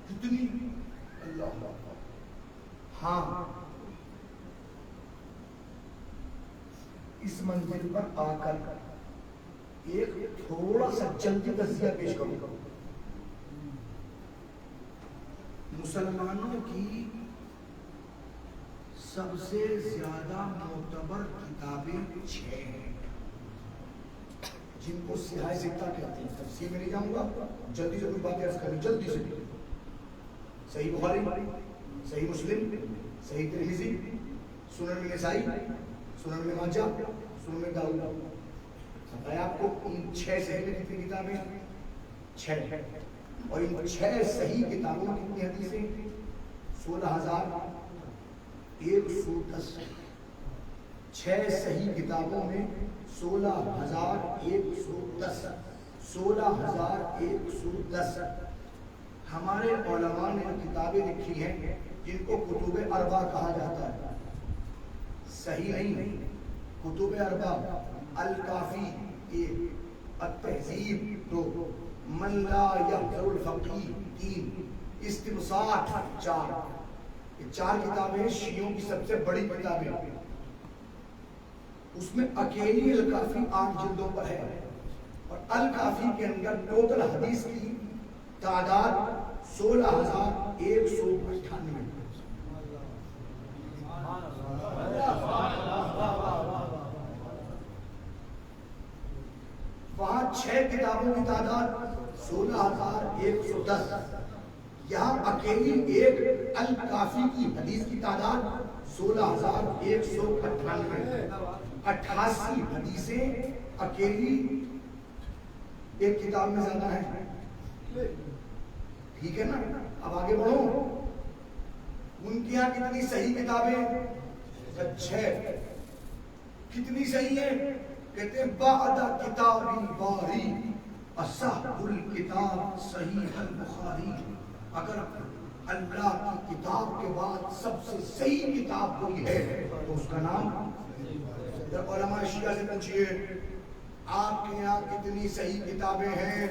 کتنی اللہ، ہاں اس منزل پر آ کر ایک تھوڑا سا جلدی تجزیہ پیش کروں۔ مسلمانوں کی سب سے زیادہ معتبر کتابیں 6 ہیں، جن کو سیاہ ستہ کہتے ہیں۔ تفصیل میں نہیں جاؤں گا، جلدی سے کچھ باتیں عرض کریں، جلدی سے۔ صحیح بخاری، صحیح مسلم، صحیح ترمذی، سنن نسائی، سنن ماجہ، سنن داؤد۔ بتایا آپ کو ان 6 صحیح میں کتنی کتابیں؟ 6۔ اور ان 6 صحیح کتابوں میں کتنی حدیثیں؟ 16,110۔ 6 صحیح کتابوں میں 16,110، 16,110۔ ہمارے علماء نے کتابیں لکھی ہیں جن کو کتب اربع کہا جاتا ہے، صحیح نہیں، کتب اربع: الکافی 1، التہذیب 2، من لا یحضر الفقیہ 3، استبساط 4۔ یہ 4 کتابیں شیعوں کی سب سے بڑی کتابیں، اس میں اکیلی الکافی 8 جلدوں پر ہے، اور الکافی کے اندر ٹوٹل حدیث کی تعداد 16,198۔ وہاں 6 کتابوں کی تعداد 16,110، یہاں اکیلی ایک الکافی کی حدیث کی تعداد 16,198۔ 88 حدیثیں اکیلی ایک کتاب میں زیادہ ہیں، ٹھیک ہے نا؟ اب آگے بڑھو، ان کی یہاں کتنی صحیح کتابیں؟ 6۔ کتنی صحیح ہیں؟ کہتے ہیں بعد کتاب الباری اصح الکتاب صحیح البخاری۔ اگر اللہ کی کتاب کے بعد سب سے صحیح کتاب کوئی ہے تو اس کا نام، علماء شیعہ سے پوچھئے آپ کے یہاں کتنی صحیح کتابیں ہیں؟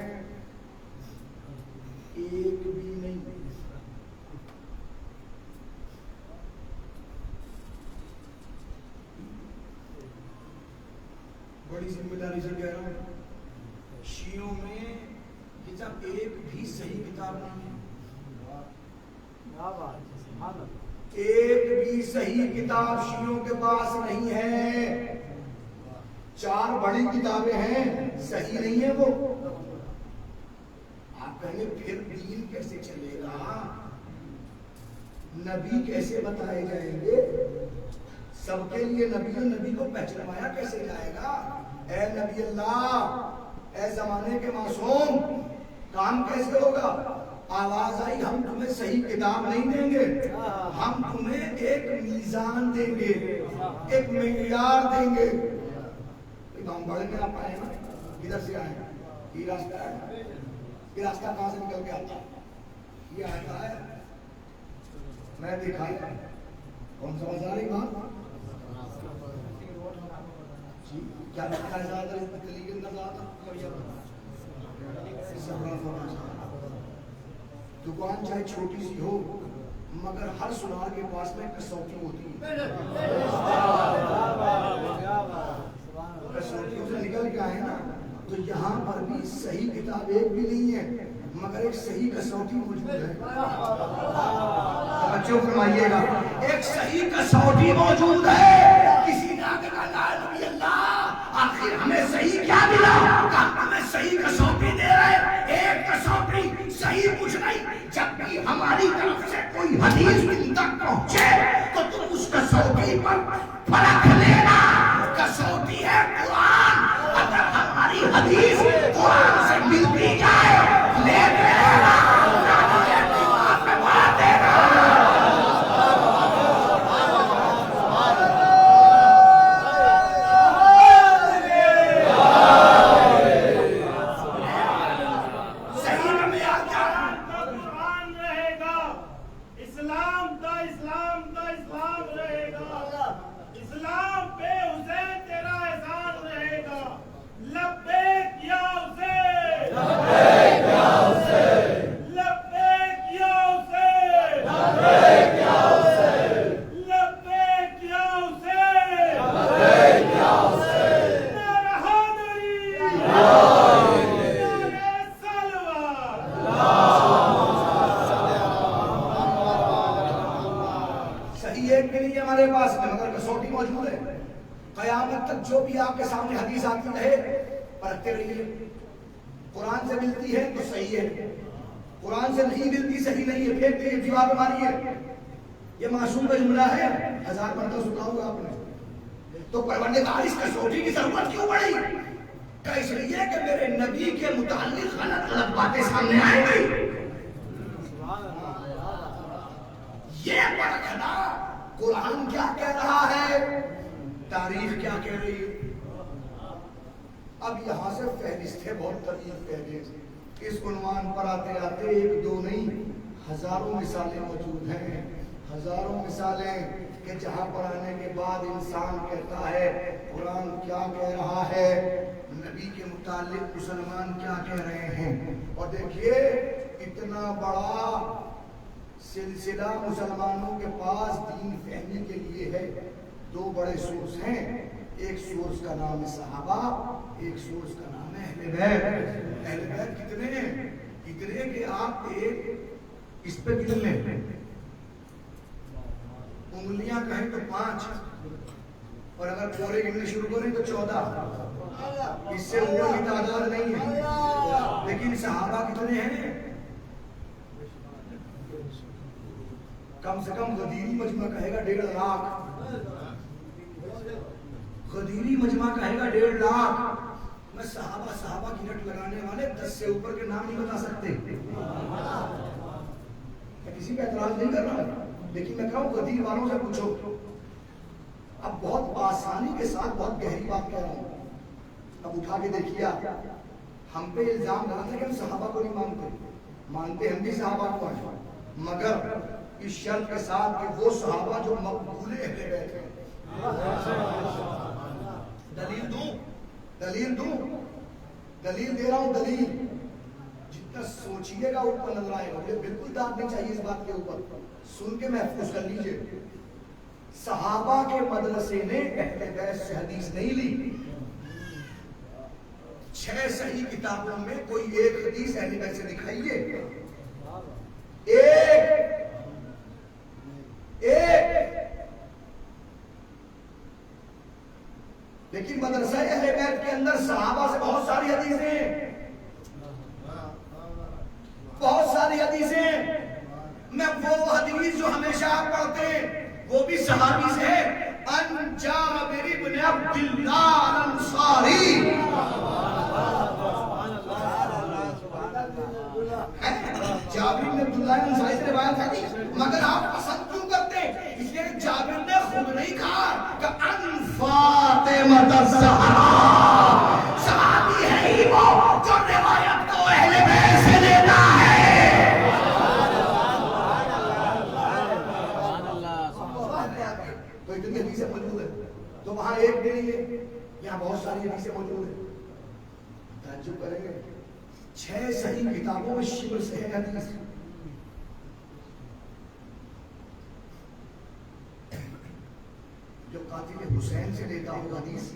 ایک بھی نہیں۔ ایک بھی صحیح کتاب نہیں ہے. ایک بھی صحیح کتاب شیعوں کے پاس نہیں ہے. 4 بڑی کتابیں ہیں, صحیح نہیں ہے وہ. آپ کہیں گے پھر دین کیسے چلے گا, نبی کیسے بتائے جائیں گے, سب کے لیے نبی کو پہچانوایا کیسے جائے گا. اے نبی اللہ, اے زمانے کے معصوم, کام کیسے ہوگا. آواز آئی ہم تمہیں صحیح کتاب نہیں دیں گے, ہم تمہیں ایک میزان دیں گے, ایک معیار دیں گے. ہم بڑے میں آپ آئے نا, ادھر سے آئے, یہ راستہ ہے, یہ راستہ کہاں سے نکل کے آتا, یہ آتا ہے. میں دیکھا کون سا بازار ہے وہاں, کیا لگتا ہے زیادہ دلی کے اندر زیادہ دکان چاہے چھوٹی سی ہو مگر ہر سنار کے پاس میں کسوٹی ہوتی ہے. کسوٹیوں سے نکل کے آئے نا, تو یہاں پر بھی صحیح کتاب ایک بھی نہیں ہے مگر ایک صحیح کسوٹی موجود ہے. توجہ فرمائیے گا, ایک صحیح کسوٹی موجود ہے. کسی نے آگے کہا نبی اللہ آخر ہمیں صحیح کیا ملا, کہا ہمیں صحیح کسوٹی دے رہے, ایک کسوٹی صحیح کچھ نہیں. جب بھی ہماری طرف سے کوئی حدیث تم تک پہنچے تو تم اس کسوٹی پر فرق لینا. کسوٹی ہے قرآن, اگر ہماری حدیث قرآن سے ملتی جائے لیتے رہنا, جو بھی آپ کے سامنے حدیث آتی رہے پرکھتے رہیے. قرآن سے ملتی ہے تو صحیح ہے, قرآن سے نہیں ملتی صحیح نہیں ہے, پھر دیکھیے دیوار پہ ماریے. یہ معصوم کا جملہ ہے, 1000 مرتبہ سنا ہوگا آپ نے. تو پروردگار اس کسوٹی کی ضرورت کیوں پڑی, کہ اس لیے کہ میرے نبی کے متعلق غلط غلط باتیں سامنے آئیں گی. یہ پرکھنا قرآن کیا کہہ رہا ہے, تاریخ کیا کہہ رہی ہے. اب یہاں سے فہرست ہے بہت طویل فہرست, اس عنوان پر آتے آتے 1 2 نہیں ہزاروں مثالیں موجود ہیں, ہزاروں مثالیں کہ جہاں پر آنے کے بعد انسان کہتا ہے قرآن کیا کہہ رہا ہے, نبی کے متعلق مسلمان کیا کہہ رہے ہیں. اور دیکھیے اتنا بڑا سلسلہ مسلمانوں کے پاس دین فہمی کے لیے ہے. 2 بڑے سورس ہیں, ایک سورس کا نام ہے صحابہ, ایک سورس کا نام ہے اہل بیت. اہل بیت کتنے ہیں, اتنے کہ آپ ایک اس پہ گن لیں, انگلیاں کہیں تو 5, اور اگر پورے گننے شروع کریں تو 14, اس سے اوپر کی تعداد نہیں ہے. لیکن صحابہ کتنے ہیں, کم سے کم غدیری مجمع کہے گا 1.5 لاکھ, غدیری مجمع کہے گا 1.5 لاکھ. میں صحابہ کی رٹ لگانے والے 10 سے اوپر کے نام نہیں بتا سکتے. میں کسی پہ اعتراض نہیں کر رہا, لیکن میں کہوں غدیر والوں سے پوچھو. اب بہت آسانی کے ساتھ بہت گہری بات کہہ رہا ہوں, اب اٹھا کے دیکھیے. ہم پہ الزام لگاتے ہیں کہ ہم صحابہ کو نہیں مانتے ہم بھی صحابہ کو ہیں, مگر اس شرط کے ساتھ کہ وہ صحابہ جو مقبول اہل بیت ہیں. دلیل دے رہا ہوں. دلیل جتنا سوچیے گا اوپر نظر آئے گا. مجھے بالکل داد نہیں چاہیے اس بات کے اوپر, سن کے محفوظ کر لیجئے. صحابہ کے مدرسے نے اہل بیت سے حدیث نہیں لی, 6 صحیح کتابوں میں کوئی ایک حدیث اہل بیت سے دکھائیے، ایک لیکن مدرسہ اہل بیت کے اندر صحابہ سے بہت ساری حدیثیں، بہت ساری حدیثیں. میں وہ حدیث جو ہمیشہ آپ پڑھتے ہیں وہ بھی صحابی سے ہے، ان جابر بن عبد اللہ الانصاری. جابر بن عبد اللہ الانصاری سے روایت ہے، مگر آپ پسند کیوں کرتے ہیں؟ اس لیے جابر نے خود نہیں کہا کہ ان فاطمہ الزہرا. صحابی ہے ہی وہ جو روایت کو اہل بیت سے لیتا ہے. تو اتنی حدیثیں موجود ہیں، تو وہاں ایک بھی نہیں ہے، یہاں بہت ساری حدیثیں موجود ہیں. تعجب کریں گے 6 صحیح کتابوں میں شبر سے ہے حدیث. جو قاتل حسین سے لیتا ہو حدیث،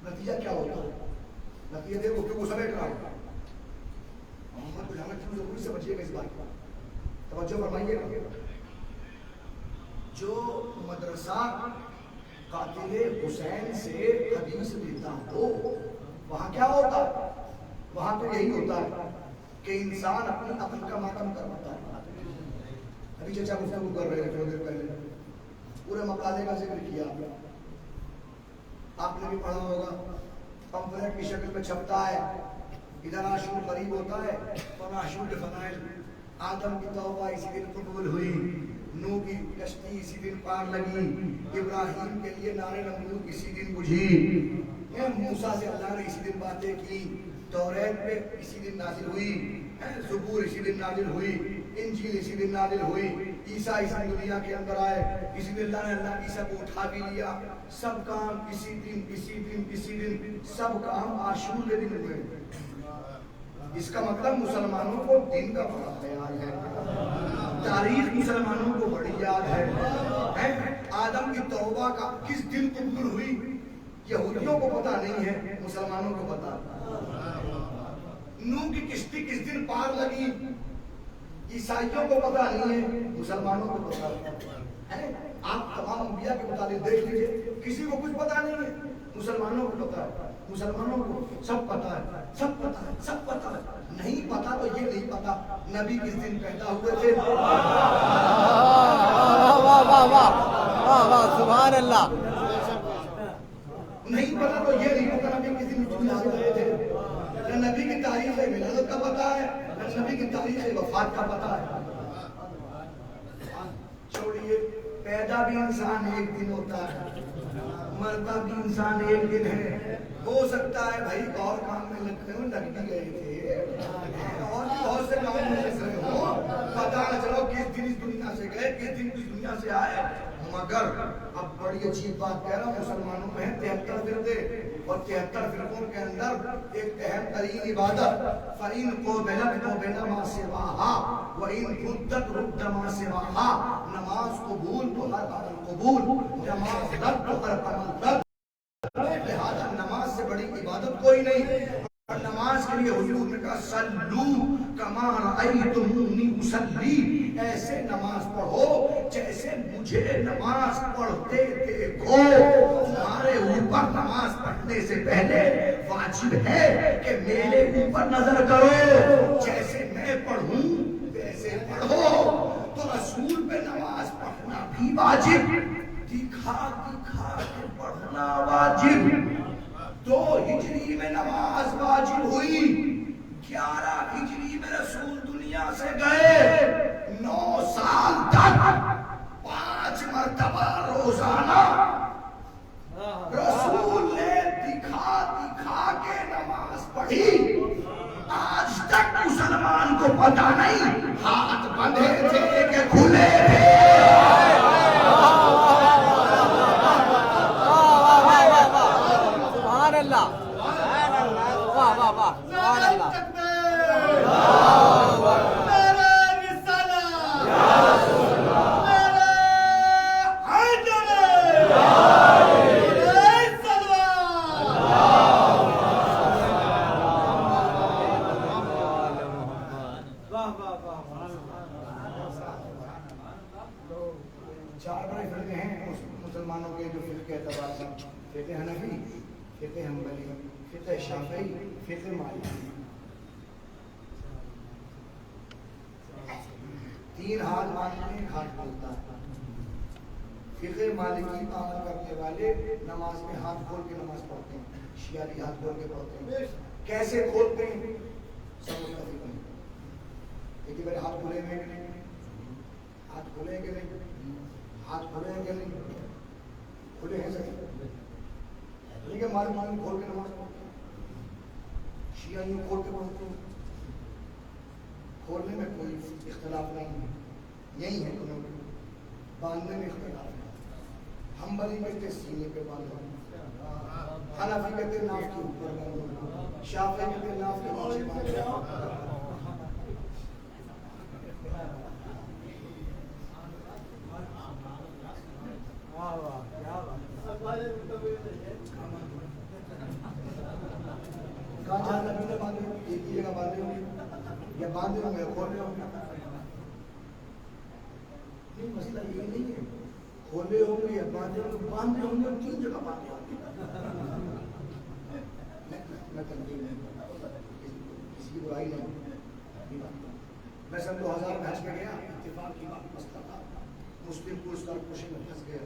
نتیجہ کیا ہوتا ہے؟ نتیجہ دیکھو کیوں وہ سمیٹ رہا ہے. محمد کو جانا کیوں ضروری سے بچیے گا اس بات کا توجہ فرمائیے گا. جو مدرسہ قاتل حسین سے حدیث لیتا ہو وہاں کیا ہوتا ہے؟ وہاں تو یہی ہوتا ہے کہ انسان اپنی عقل کا ماتم کرتا ہے. ابھی چچا گفتگو کر رہے ہیں تھوڑی دیر پہلے، پورے مقالے کا ذکر کیا. آپ نے بھی پڑھا ہوگا، پمفلیٹ کی شکل میں چھپتا ہے. ادھر عاشور قریب ہوتا ہے اور عاشور کے فضائل. آدم کی توبہ اسی دن قبول ہوئی، نوح کی کشتی اسی دن پار لگی، ابراہیم کے لیے نار نمرود اسی دن بجھی، موسیٰ سے اللہ نے اسی دن باتیں کی، توریت پہ اسی دن نازل ہوئی، زبور اسی دن نازل ہوئی، انجیل اسی دن نازل ہوئی، عیسیٰ اسی دن دنیا کے اندر آئے، اسی دن اللہ نے اللہ عیسیٰ کو اٹھا بھی لیا. سب کام اسی دن سب کام عاشور کے دن ہوئے. اس کا مطلب مسلمانوں کو دن کا بڑا خیال ہے، تاریخ مسلمانوں کو بڑی یاد ہے. آدم کی توبہ کا کس دن قبول ہوئی یہودیوں کو پتہ نہیں ہے، مسلمانوں کو پتہ. نوح کی کشتی کس دن پار لگی عیسائیوں کو پتہ نہیں ہے، مسلمانوں کو پتہ ہے. آپ تمام انبیاء کے متعلق دیکھ لیجئے، کسی کو کچھ پتہ نہیں ہے، مسلمانوں کو پتہ ہے. مسلمانوں کو سب پتہ ہے، سب پتہ ہے، سب پتہ ہے. نہیں پتہ تو یہ نہیں پتہ نبی کس دن پیدا ہوئے تھے. واہ واہ واہ واہ سبحان اللہ. نہیں پتہ تو یہ نہیں پتہ نبی کس دن دنیا سے گئے تھے. نہ نبی کی تاریخ ولادت کا پتہ ہے، نہ نبی کی تاریخ وفات کا پتہ ہے. چھوڑیے، پیدا بھی انسان ایک دن ہوتا ہے، مرتا بھی انسان ایک دن ہے. ہو سکتا ہے بھائی اور کام میں لگ بھی گئے تھے اور بھی بہت سے کام میں لگ گئے ہو، پتہ نہ چلو کس دن اس دنیا سے گئے، کس دن اس دنیا سے آئے. مگر اب بڑی عجیب بات کہہ رہا ہوں، مسلمانوں میں 73 فرقے اور 73 فرقوں کے اندر ایک اہم ترین عبادت فَإِن قُبِلَتْ قُبِلَ مَا سِوَاهَا وَإِن رُدَّتْ رُدَّ مَا سِوَاهَا. نماز قبول تو ہر عمل قبول، نماز رد تو ہر عمل رد. لہذا نماز سے بڑی عبادت کوئی نہیں. اور نماز کے لیے حضور نے کہا صلو کما رأیتمونی اصلی، ایسے نماز پڑھو جیسے مجھے نماز پڑھتے دیکھو. تمہارے اوپر نماز پڑھنے سے پہلے واجب ہے کہ میرے اوپر نظر کرو، جیسے میں پڑھوں ویسے پڑھو. تو رسول پہ نماز پڑھنا بھی واجب، دکھا دکھا کے پڑھنا واجب. 2 ہجری میں نماز واجب ہوئی، 11 ہجری میں رسول دنیا سے گئے. 9 سال تک 5 مرتبہ روزانہ رسول نے دکھا دکھا کے نماز پڑھی. آج تک مسلمان کو پتہ نہیں ہاتھ بندھے تھے کہ کھلے تھے. فقہ شافعی فقہ مالکی، 3 ہاتھ باندھتے ہیں، 1 ہاتھ کھولتا ہے۔ فقہ مالکی کا عمل کرنے والے نماز میں ہاتھ کھول کے نماز پڑھتے ہیں، شیعہ بھی ہاتھ کھول کے پڑھتے ہیں۔ کیسے کھولتے ہیں؟ سب متفق ہیں۔ لیکن میرے ہاتھ کھلے ہیں کہ نہیں؟ ہاتھ کھلے ہیں کہ نہیں؟ ہاتھ کھلے ہیں کہ نہیں؟ کھلے ہیں سر، ٹھیک ہے، معلوم کھول کے نماز پڑھتے ہیں، شیعہ یوں کھول کے پڑھتے ہیں۔ کھولنے میں کوئی اختلاف نہیں ہے، یہی ہے دونوں میں، باندھنے میں اختلاف ہے۔ حنبلی کہتے سینے پہ باندھو، حنفی کہتے ناف کے اوپر باندھو، شافعی کہتے ناف کے نیچے باندھو۔ کہاں جانا ہے؟ باندھے ایک ہی جگہ باندھے ہوں گے یا باندھے ہوں گے کھولے ہوں گے؟ نہیں، مسئلہ یہ نہیں ہے کھولے ہوں گے یا باندھے ہوں گے، باندھے ہوں گے 3 جگہ باندھے ہوں گے۔ میں تنقید نہیں کرتا، کسی کی برائی نہیں۔ میں سن 2000 میں حج پہ گیا، اتفاق کی بات مسئلہ تھا، مسلم پولیس کارپوریشن میں پھنس گیا،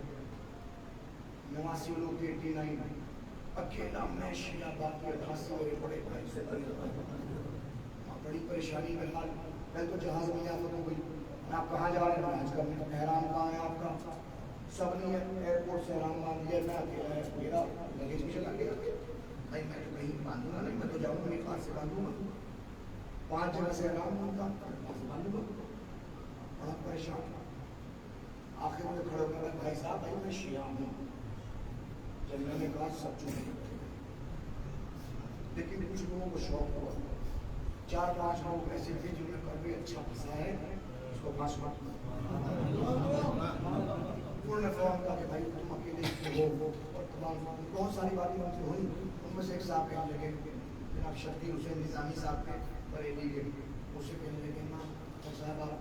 89 لوگ تھے، 89 اکیلا میں، شیعہ باقی 88 اور بڑے بھائی سے بڑی پریشانی میں حال۔ پہلے تو جہاز میں آفت ہو گئی، آپ کہاں جا رہے ہیں؟ حج کرنے۔ احرام کہاں ہے آپ کا؟ سب نے ایئرپورٹ سے احرام باندھ لیا، میں اکیلا ہے، میرا لگیج بھی چلا گیا۔ بھائی میں تو کہیں باندھوں گا نہیں، میں تو جاؤں گا میرے پاس سے باندھوں گا، 5 جگہ سے احرام باندھا، باندھوں گا، بڑا پریشان۔ آخر میں کھڑے ہو کر بھائی صاحب، بھائی میں شیعہ ہوں۔ جب میں نے کہا سب چپ، لیکن کچھ لوگوں کو شوق ہوا، 4-5 لوگ ایسے تھے جنہوں نے کہا بھی اچھا پھنسا ہے اس کو پھانس مت۔ انہوں نے فون کہا کہ بھائی تم اکیلے ہو، اور تمام بہت ساری باتیں ان سے ہوئی۔ ان میں سے ایک صاحب کہنے لگے، جناب شفیع حسین نظامی صاحب تھے بریلی کے، اس سے کہنے لگے نا صاحب آپ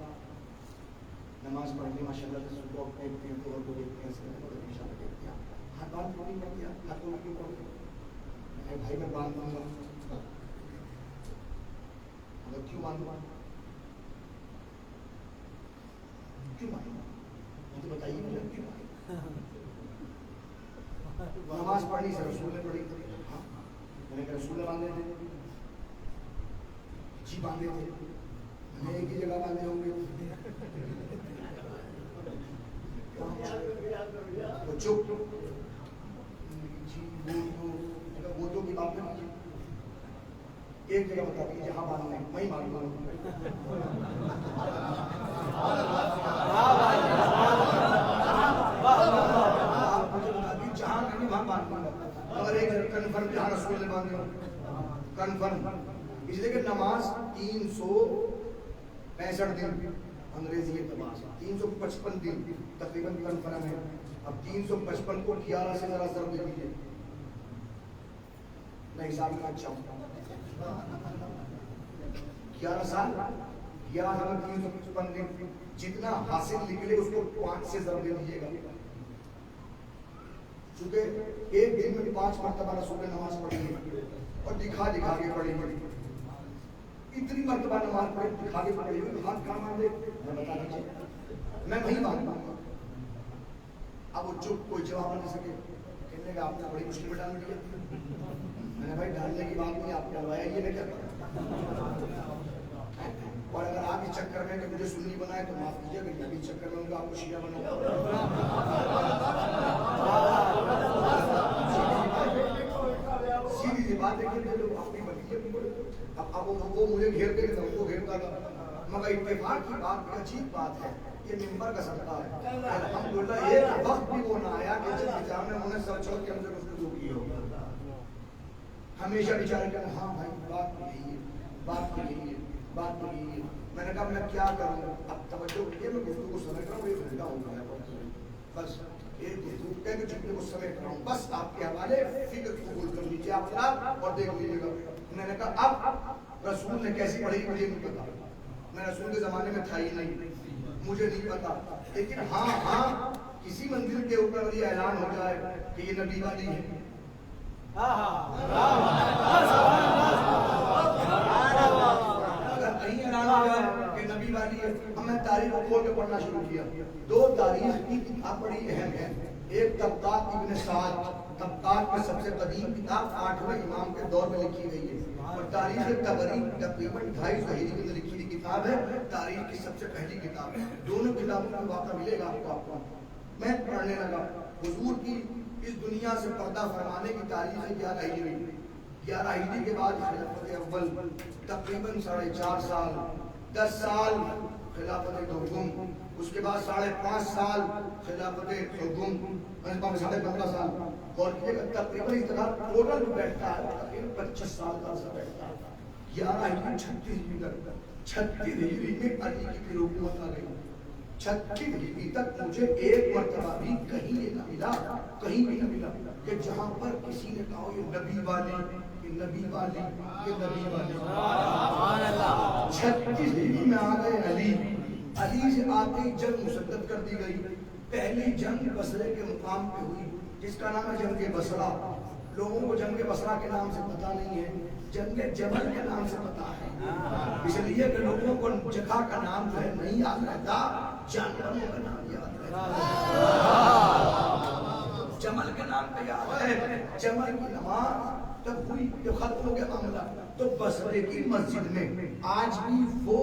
نماز پڑھتے ماشاء اللہ سے صبح دیکھتے ہیں، تو کو دیکھتے ہیں، انشاءاللہ دیکھتے ہیں، ہاتھ باندھ کیوں نہیں پڑھتے؟ ہاتھ کیوں نہیں پڑھتے؟ بھائی میں باندھ دوں گا، مگر کیوں باندھوں؟ کیوں باندھوں؟ مجھے بتائیے مجھے کیوں باندھوں؟ نماز پڑھنی سے رسول نے پڑھی، ہاں میں نے کہا رسول نے باندھے تھے، جی باندھے تھے، میں ایک ہی جگہ باندھے ہوں گے، وہ چپ، جی وہ تو کی بات نہیں، ایک جگہ بتا دیجیے جہاں باندھنا ہے وہیں باندھنا ہے۔ مجھے بتا دیجیے جہاں کہیں وہاں باندھنا ہے، اگر ایک کنفرم جہاں رسول نے باندھے ہو کنفرم۔ اس لیے کہ نماز 365 دن، انگریزی اعتبار 355 دن تقریباً کنفرم ہے۔ اب 355 کو 11 سے ذرا ضرب دے دیجیے، میں حساب میں اچھا ہوں، 11 سال 11,355 دن، جتنا حاصل نکلے اس کو 5 سے ضرب دے دیجیے گا، چونکہ ایک دن میں 5 مرتبہ رسول نے نماز پڑھی ہے اور دکھا کے پڑھی ہے، اتنی مرتبہ نماز پڑھی دکھا کے پڑھی ہے، ہاتھ کہاں باندھے؟ میں بتا دیجیے، میں وہیں باندھوں گا۔ اب وہ چپ، کوئی جواب نہیں سکے، کہنے کا آپ نے بڑی مشکل میں ڈال دیا۔ میں نے بھائی ڈالنے کی بات نہیں، آپ ڈلوایا یہ میں کیا کروں؟ اور اگر آپ اس چکر میں کہ مجھے سنی بنائے تو معاف کیجیے، اگر یہ بھی چکر میں ہوں گا آپ کو شیعہ بناؤں۔ سیدھی سی بات ہے کہ لوگ اپنی بنیے، اب وہ مجھے گھیر کے ان کو گھیرتا تھا، مگر اتفاق کی بات عجیب بات ہے، یہ ممبر کا صدقہ ہے، الحمدللہ ایک وقت بھی وہ نہ آیا کہ جس بیچارے نے انہیں سر چھوڑ کے ہم سے گفتگو کی ہو، ہمیشہ بیچارے کہتے ہاں بھائی بات تو یہی ہے، بات تو یہی ہے، بات تو یہی ہے۔ میں نے کہا میں کیا کروں، اب توجہ کیجیے، میں گفتگو کو سمجھ رہا ہوں، 1 گھنٹہ ہو گیا بس، ایک گفتگو کہ جتنے کو سمیٹ رہا ہوں، بس آپ کے حوالے فکر قبول کر لیجیے آپ اور دیکھ لیجیے گا۔ میں نے کہا اب رسول نے کیسی پڑھی مجھے نہیں پتا، میں رسول کے زمانے میں تھا ہی نہیں، مجھے نہیں پتا، لیکن ہاں کسی منزل کے اوپر یہ اعلان ہو جائے کہ یہ نبی والی ہے، کھول کے پڑھنا شروع کیا. دو تاریخ کی کتاب بڑی اہم ہے. ایک طبقات ابن سعد، طبقات میں سب سے قدیم کتاب 8ویں امام کے دور میں لکھی گئی ہے. اور تاریخ طبری تقریباً 250 ہجری کے اندر لکھی ہوئی کتاب ہے. تاریخ کی سب سے پہلی کتاب ہے. دونوں کتابوں کا واقعہ ملے گا آپ کو. میں پڑھنے لگا. حضور کی اس دنیا سے پردہ فرمانے کی تاریخ 11 ہجری. 11 ہجری کے بعد خلافت اول تقریباً 4.5 سال، 10 سال خلافت دوم، اس کے بعد 5.5 سال خلافت دوم، 15.5 سال. اور تقریباً اس طرح ٹوٹل بیٹھتا ہے تقریباً 25 سال کا عرصہ بیٹھتا ہے. 11 ہجری 36 ہجری تک، 36 ہجری میں علی کی پھر حکومت آ گئی. 36 ہجری تک مجھے ایک مرتبہ بھی کہیں نہ ملا، کہیں بھی نہ ملا کہ جہاں پر کسی نے کہا یہ نبی والی، یہ نبی والی، یہ نبی والی. سبحان اللہ. 36 ہجری میں آ گئے علی. علی سے آتے ہی جنگ مسدد کر دی گئی. پہلی جنگ بصرے کے مقام پہ ہوئی جس کا نام ہے جنگ بصرہ. لوگوں کو جنگ بصرہ کے نام سے پتہ نہیں ہے، جنگ جمل کے نام سے پتہ ہے. اس لیے کہ لوگوں کو جگہ کا نام جو ہے نہیں یاد رہتا، جانوروں کا نام یاد رہتا. جمل کے نام پہ یاد ہے. جمل کی نماز جب ہوئی، جب ختم ہو گیا معاملہ، تو بصرے کی مسجد میں آج بھی وہ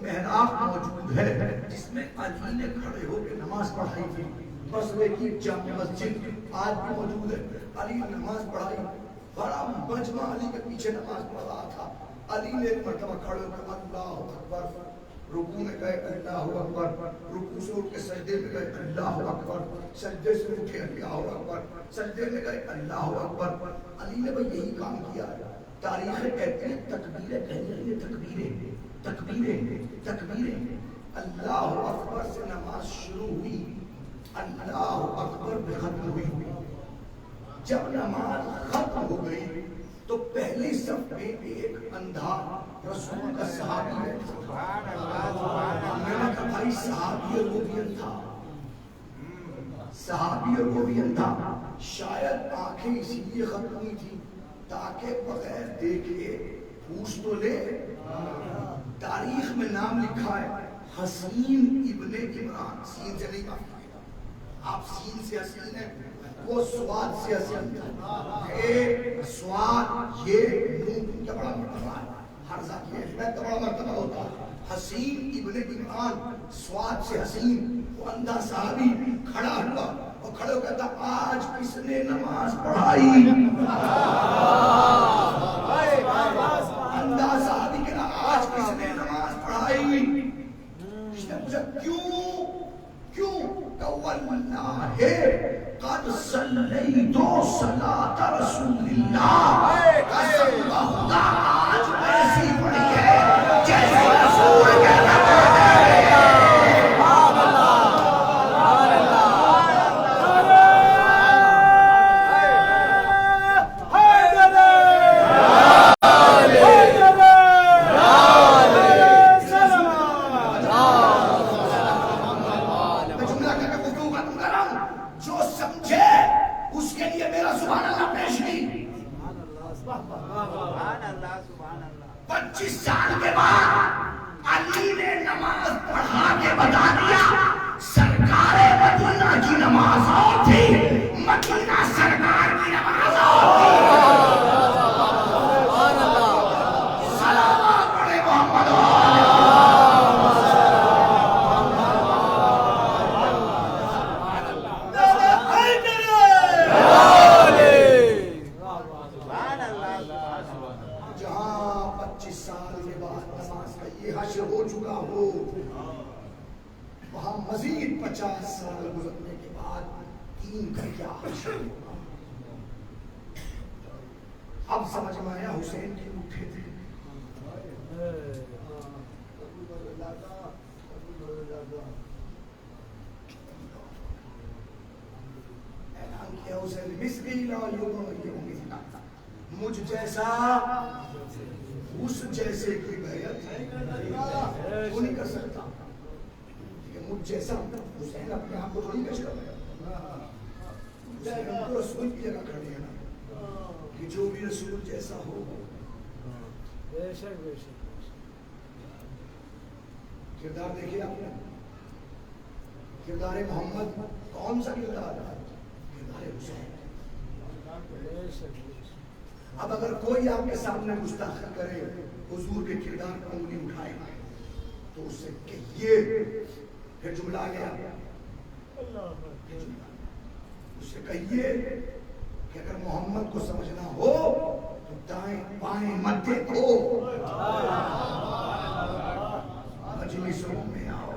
محراب موجود ہے جس میں علی نے کھڑے ہو کے نماز پڑھائی تھی. بصرے کی جامع مسجد آج بھی موجود ہے. علی نے نماز پڑھائی، بڑا مجمع علی کے پیچھے نماز پڑھ رہا تھا. علی نے ایک مرتبہ کھڑے ہو کے اللہ اکبر، رکوع میں گئے اللہ اکبر، رکوع سے اٹھ کے سجدے میں گئے اللہ اکبر، سجدے سے اٹھے اللہ اکبر، سجدے میں گئے اللہ اکبر. علی نے بھائی یہی کام کیا ہے. تاریخ کہتے ہیں تکبیریں کہنے لگے، تکبیریں تکبیریں تکبیریں. اللہ اکبر سے نماز شروع ہوئی، اللہ اکبر پہ ختم ہوئی. جب نماز ختم ہو گئی تو پہلی صف میں ایک اندھا رسول کا صحابی ہے. میں نے کہا بھائی صحابی اور وہ بھی اندھا، صحابی اور وہ بھی اندھا. شاید آنکھیں اسی لیے ختم ہوئی تھی تاکہ بغیر دیکھے پوچھ تو لے. تاریخ میں نام لکھا ہے حسین ابن عمران. سین سے نہیں کہا آپ، سین سے حسین ہے، وہ سواد سے حسین تھا. اے سواد یہ نون کا بڑا مرتبہ ہے، حرزہ کی اہمیت کا بڑا مرتبہ ہوتا ہے. حسین ابن عمران سواد سے حسین، وہ اندھا صحابی کھڑا ہوا اور کھڑے ہو کہتا آج کس نے نماز پڑھائی. اندھا صحابی کہتا آج کس نے نماز پڑھائی. اس نے پوچھا کیوں کیوں؟ کہ واللہ قد صلیت صلاۃ رسول اللہ. قسم خدا آج ایسی پڑھی ہے جیسے رسول کے نماز ہے. اب سمجھ میں آیا حسین کے اٹھے تھے. اعلان کیا حسین مثلی لا یغیر مجھ جیسا اس جیسے کی بیعت وہ نہیں کر سکتا. مجھ جیسا حسین اپنے آپ کو تھوڑی پیش کر رہا ہے، رسول کی جگہ کھڑے ہیں کہ جو بھی رسول جیسا ہو. کردار دیکھیے آپ نے. کردار محمد کون سا کردار ہے؟ کردار حسین۔ اب اگر کوئی آپ کے سامنے گستاخی کرے، حضور کے کردار پر انگلی اٹھائے تو اس سے کہیے، پھر جملہ آ گیا، اس سے کہیے کہ اگر محمد کو سمجھنا ہو تو دائیں بائیں مت دیکھو، مجلسوں میں آؤ،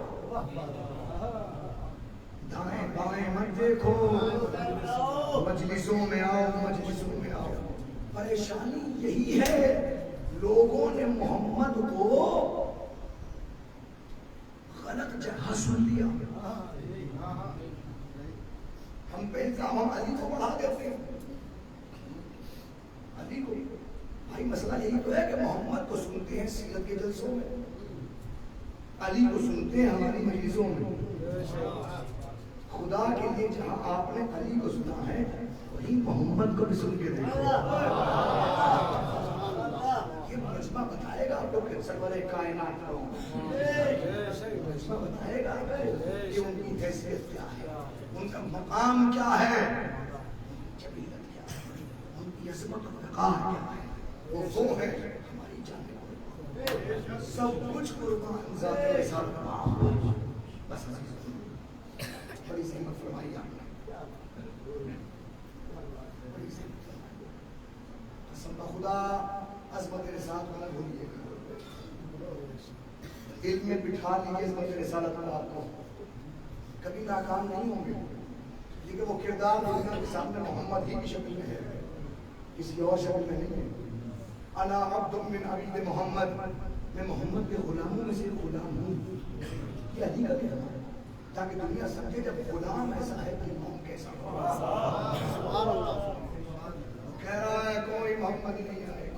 دائیں بائیں مت دیکھو، مجلسوں میں آؤ، مجلسوں میں آؤ۔ پریشانی یہی ہے، لوگوں نے محمد کو غلط جگہ سن لیا۔ ہم پہ الزام ہم علی کو بڑھا دیتے ہیں، علی کو۔ بھائی مسئلہ یہی تو ہے کہ محمد کو سنتے ہیں سیرت کے جلسوں میں، علی کو سنتے ہیں ہماری مجلسوں میں۔ خدا کے لیے جہاں آپ نے علی کو سنا ہے وہی محمد کو بھی سن کے دیکھو۔ یہ مجمع بتائے گا آپ کو کہ سرور کائنات کو، مجمع بتائے گا کہ ان کی حیثیت کیا ہے، ان کا مقام کیا ہے، جبیلت کیا ہے، ان کی عظمت و وقار کیا ہے۔ وہ ہے ہماری جان قربان، سب کچھ قربان ذات رسالت۔ بس بڑی زحمت فرمائی آپ نے، بڑی زحمت فرمائی۔ قسم خدا عظمت رسالت کو نہ بھولیے، دل میں بٹھا لیجیے عظمت رسالت کو، آپ کو کبھی ناکام نہیں ہوں گے۔ لیکن وہ کردار دنیا کے سامنے محمد ہی کی شکل میں ہے، کسی اور شکل میں نہیں ہے۔ انا عبد من عبید محمد، میں محمد کے غلاموں میں سے غلام ہوں۔ یہ علی کا کہنا ہے تاکہ دنیا سمجھے جب غلام ایسا ہے کہ امام کیسا ہو۔ کہہ رہا ہے کوئی محمد نہیں آئے